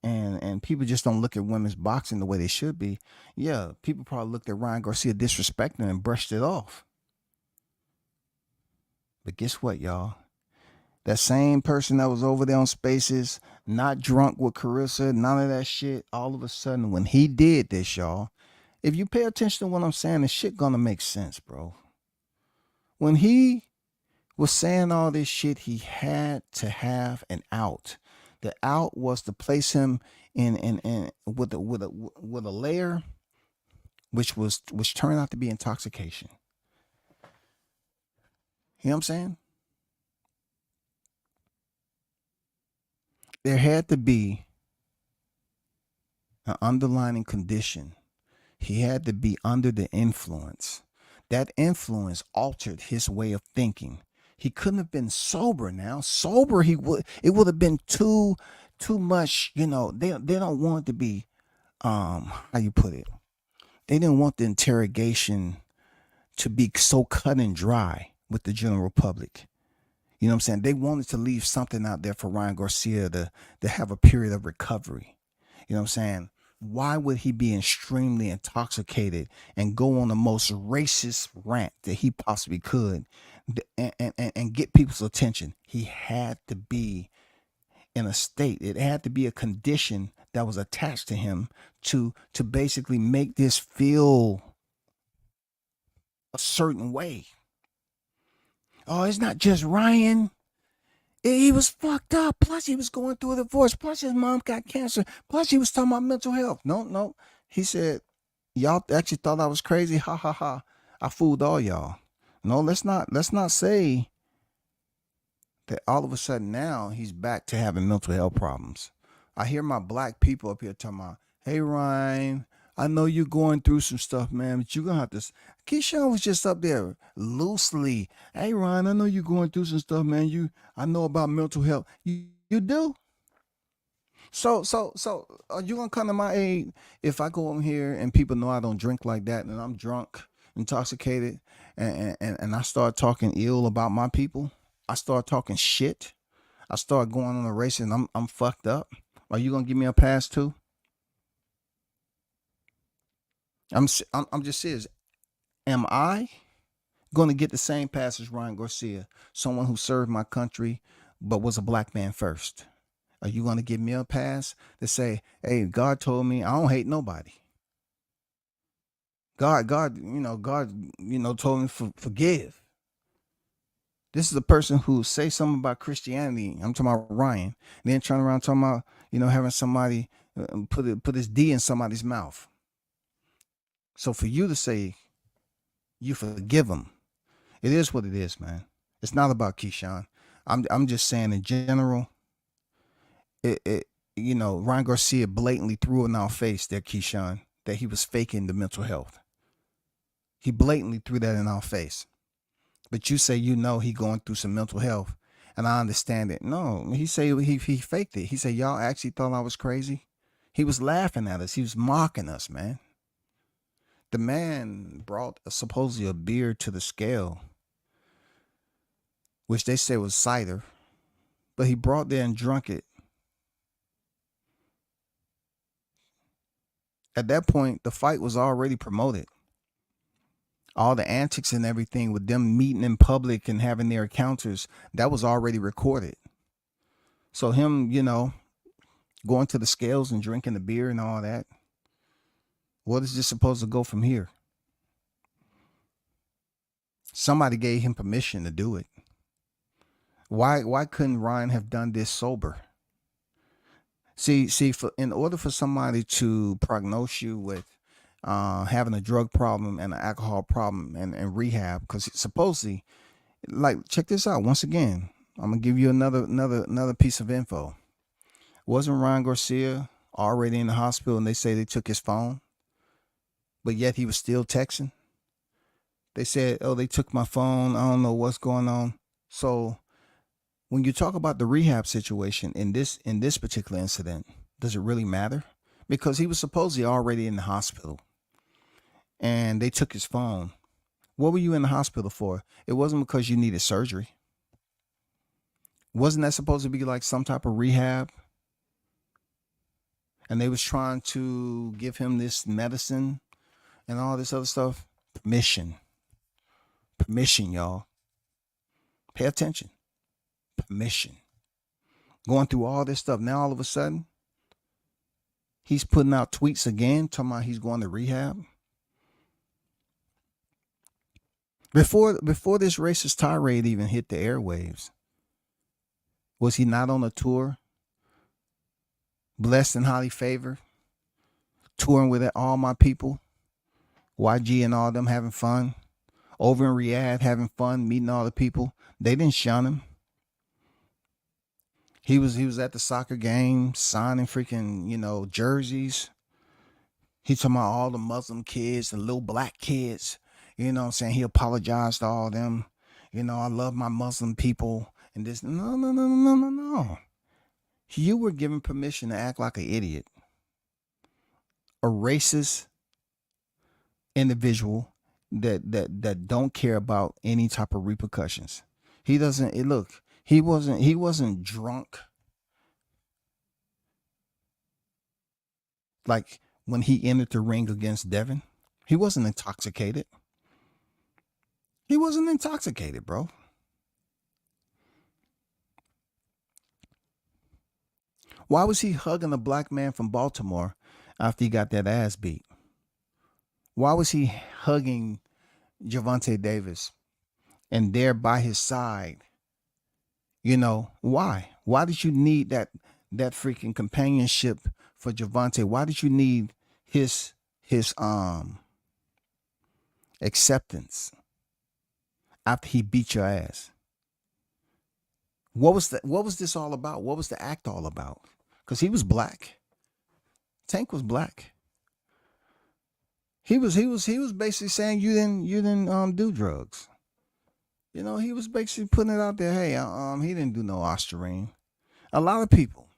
Speaker 2: and people just don't look at women's boxing the way they should be. Yeah, people probably looked at Ryan Garcia disrespecting and brushed it off. But guess what, y'all? That same person that was over there on Spaces, not drunk with Carissa, none of that shit, all of a sudden, when he did this, y'all, if you pay attention to what I'm saying, the shit gonna make sense, bro. When he was saying all this shit, he had to have an out. The out was to place him in with a layer, which turned out to be intoxication. You know what I'm saying? There had to be an underlying condition. He had to be under the influence. That influence altered his way of thinking. He couldn't have been sober now. Sober, it would have been too much, they don't want it to be, how you put it? They didn't want the interrogation to be so cut and dry with the general public. You know what I'm saying? They wanted to leave something out there for Ryan Garcia to have a period of recovery. You know what I'm saying? Why would he be extremely intoxicated and go on the most racist rant that he possibly could and get people's attention? He had to be in a state. It had to be a condition that was attached to him to basically make this feel a certain way. Oh, it's not just Ryan. He was fucked up. Plus, he was going through a divorce. Plus, his mom got cancer. Plus, he was talking about mental health. No. He said, y'all actually thought I was crazy. Ha ha ha. I fooled all y'all. No, let's not say that all of a sudden now he's back to having mental health problems. I hear my black people up here talking about, hey, Ryan, I know you're going through some stuff, man, but you're going to have to. Keyshawn was just up there loosely. Hey, Ryan, I know you're going through some stuff, man. I know about mental health. You do? So are you going to come to my aid if I go over here and people know I don't drink like that and I'm drunk, intoxicated, and I start talking ill about my people? I start talking shit. I start going on a race and I'm fucked up. Are you going to give me a pass too? I'm just serious. Am I going to get the same pass as Ryan Garcia, someone who served my country but was a black man first? Are you going to give me a pass to say, hey, God told me I don't hate nobody? God, told me forgive. This is a person who say something about Christianity. I'm talking about Ryan. And then turn around talking about, having somebody put his D in somebody's mouth. So for you to say you forgive him, it is what it is, man. It's not about Keyshawn. I'm just saying in general, Ryan Garcia blatantly threw in our face there, Keyshawn, that he was faking the mental health. He blatantly threw that in our face. But you say he going through some mental health, and I understand it. No, he say he faked it. He said, y'all actually thought I was crazy. He was laughing at us. He was mocking us, man. The man brought supposedly a beer to the scale, which they say was cider, but he brought there and drunk it. At that point, the fight was already promoted. All the antics and everything with them meeting in public and having their encounters, that was already recorded. So him, going to the scales and drinking the beer and all that, what is this supposed to go from here? Somebody gave him permission to do it. Why couldn't Ryan have done this sober? See, in order for somebody to prognose you with having a drug problem and an alcohol problem and rehab, because supposedly Like, check this out. Once again, I'm gonna give you another piece of info. Wasn't Ryan Garcia already in the hospital and they say they took his phone, but yet he was still texting? They said, oh, they took my phone. I don't know what's going on. So when you talk about the rehab situation in this particular incident, does it really matter? Because he was supposedly already in the hospital and they took his phone. What were you in the hospital for? It wasn't because you needed surgery. Wasn't that supposed to be like some type of rehab? And they was trying to give him this medicine and all this other stuff. Permission, y'all. Pay attention. Permission. Going through all this stuff. Now all of a sudden, he's putting out tweets again, talking about he's going to rehab. Before this racist tirade even hit the airwaves, was he not on a tour, blessed and highly favored, touring with all my people, YG and all them having fun, over in Riyadh having fun, meeting all the people? They didn't shun him. He was at the soccer game signing freaking, jerseys. He talking about all the Muslim kids, the little black kids. You know what I'm saying? He apologized to all them. I love my Muslim people and this. No. You were given permission to act like an idiot. A racist individual that don't care about any type of repercussions. He wasn't drunk like when he entered the ring against Devin. He wasn't intoxicated. He wasn't intoxicated, bro. Why was he hugging a black man from Baltimore after he got that ass beat? Why was he hugging Gervonta Davis and there by his side? Why? Why did you need that freaking companionship for Gervonta? Why did you need his acceptance after he beat your ass? What was this all about? What was the act all about? Because he was black. Tank was black. He was basically saying you didn't do drugs. He was basically putting it out there. Hey, he didn't do no Ostarine. A lot of people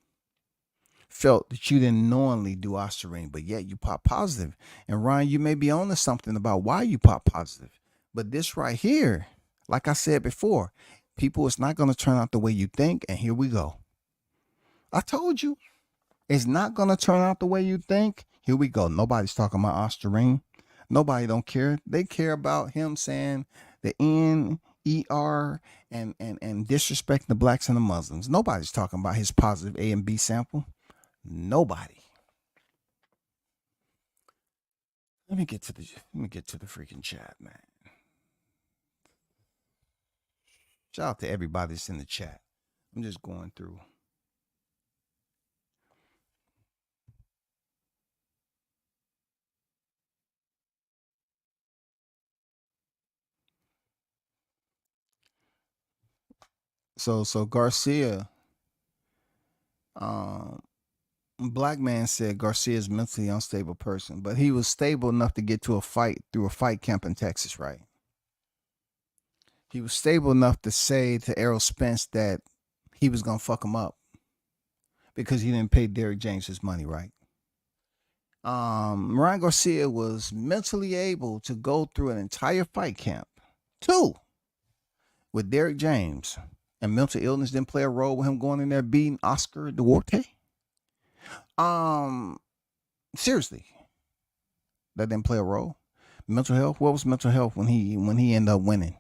Speaker 2: felt that you didn't knowingly do Ostarine, but yet you pop positive. And Ryan, you may be on to something about why you pop positive. But this right here, like I said before, people, it's not going to turn out the way you think. And here we go. I told you, it's not going to turn out the way you think. Here we go. Nobody's talking about Ostarine. Nobody don't care. They care about him saying the N-E-R and disrespecting the blacks and the Muslims. Nobody's talking about his positive A and B sample. Nobody. Let me get to the freaking chat, man. Shout out to everybody that's in the chat. I'm just going through. So Garcia, black man said Garcia is mentally unstable person, but he was stable enough to get to a fight through a fight camp in Texas, right? He was stable enough to say to Errol Spence that he was gonna fuck him up because he didn't pay Derrick James his money, right? Ryan Garcia was mentally able to go through an entire fight camp, 2, with Derrick James, and mental illness didn't play a role with him going in there beating Oscar Duarte. Seriously, that didn't play a role. Mental health. What was mental health when he ended up winning?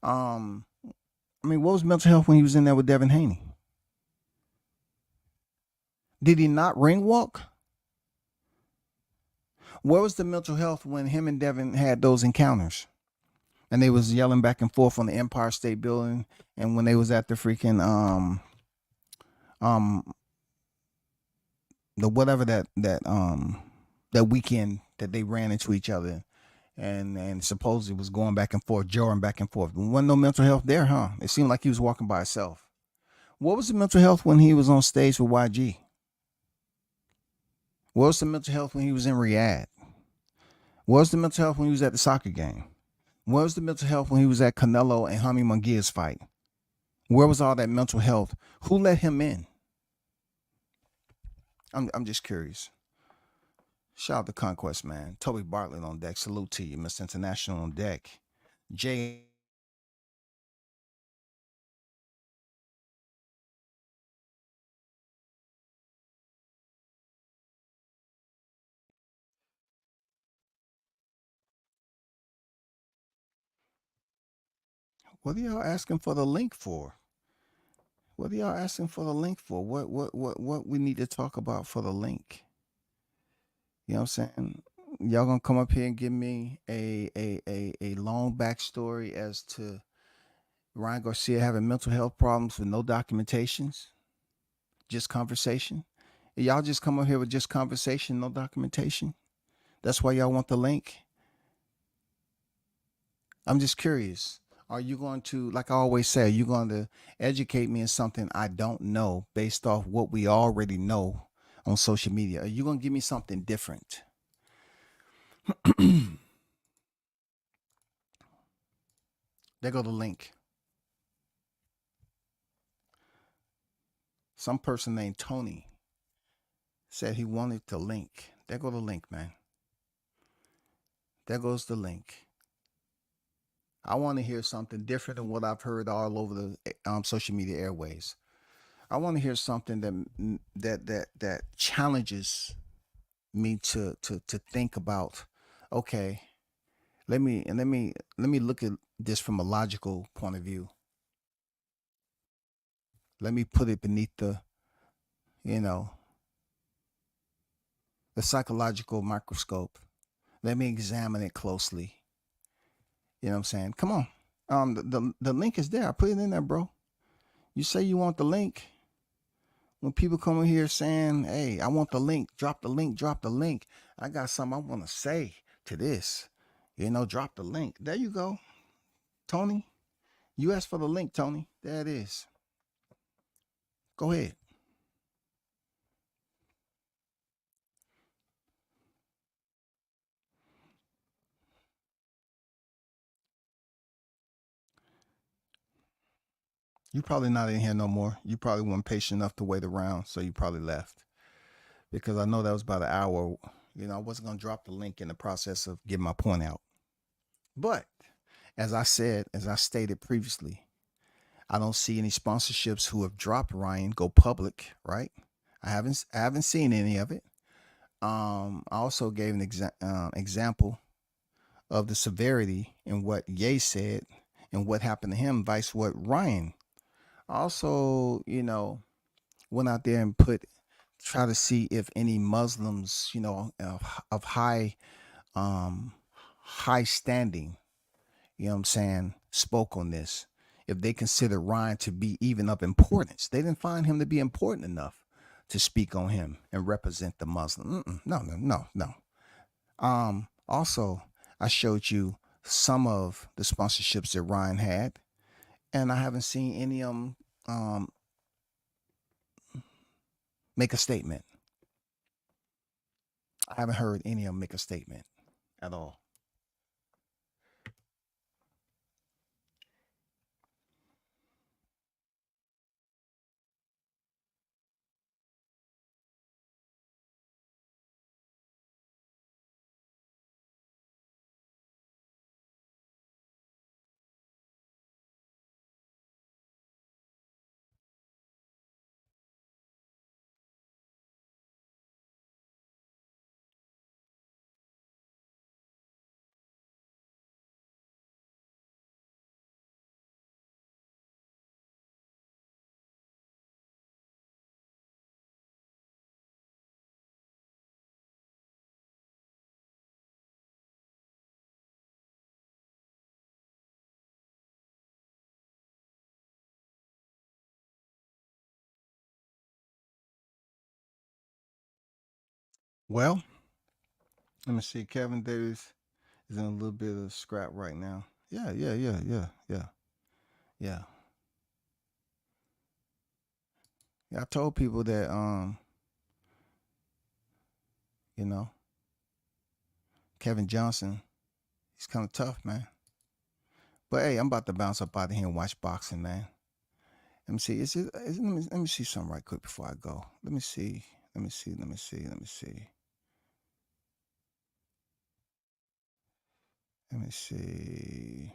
Speaker 2: What was mental health when he was in there with Devin Haney? Did he not ring walk? Where was the mental health when him and Devin had those encounters? And they was yelling back and forth on the Empire State Building, and when they was at the freaking the whatever that weekend that they ran into each other, and supposedly was going back and forth, jarring back and forth. There wasn't no mental health there, huh? It seemed like he was walking by himself. What was the mental health when he was on stage with YG? What was the mental health when he was in Riyadh? What was the mental health when he was at the soccer game? What was the mental health when he was at Canelo and Jaime Munguia's fight? Where was all that mental health? Who let him in? I'm just curious. Shout out to Conquest, man. Toby Bartlett on deck. Salute to you, Mr. International on deck. Jay. What are y'all asking for the link for? What are y'all asking for the link for? What we need to talk about for the link? You know what I'm saying? Y'all gonna come up here and give me a long backstory as to Ryan Garcia having mental health problems with no documentations, just conversation. Y'all just come up here with just conversation, no documentation. That's why y'all want the link. I'm just curious. Are you going to, like I always say, are you going to educate me in something I don't know based off what we already know on social media? Are you going to give me something different? There go the link. Some person named Tony said he wanted the link. There go the link, man. There goes the link. I want to hear something different than what I've heard all over the social media airways. I want to hear something that challenges me to think about. Okay, let me look at this from a logical point of view. Let me put it beneath the, you know, the psychological microscope. Let me examine it closely. You know what I'm saying? Come on. The link is there. I put it in there, bro. You say you want the link. When people come in here saying, hey, I want the link, drop the link, drop the link. I got something I want to say to this. You know, drop the link. There you go. Tony, you asked for the link, Tony. There it is. Go ahead. You probably not in here no more. You probably weren't patient enough to wait around, so you probably left. Because I know that was about an hour. You know, I wasn't going to drop the link in the process of getting my point out. But as I said, as I stated previously, I don't see any sponsorships who have dropped Ryan go public, right? I haven't seen any of it. I also gave an example of the severity in what Ye said and what happened to him, vice what Ryan. I also, went out there and try to see if any Muslims, of um, high standing, you know what I'm saying, spoke on this. If they consider Ryan to be even of importance, they didn't find him to be important enough to speak on him and represent the Muslim. No, no, no, no. Also, I showed you some of the sponsorships that Ryan had, and I haven't seen any of them make a statement. I haven't heard any of them make a statement at all. Well, let me see. Kevin Davis. Is in a little bit of scrap right now. Yeah. Yeah, I told people that you know, Kevin Johnson, he's kind of tough, man. But hey, I'm about to bounce up out of here and watch boxing, man. Let me see. Let me see something right quick before I go. Let me see. Let me see. Let me see. Let me see. Let me see.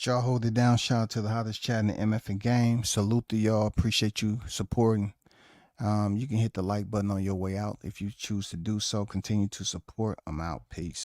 Speaker 2: Y'all hold it down. Shout out to the hottest chat in the MF game. Salute to y'all. Appreciate you supporting. You can hit the like button on your way out if you choose to do so. Continue to support. I'm out. Peace.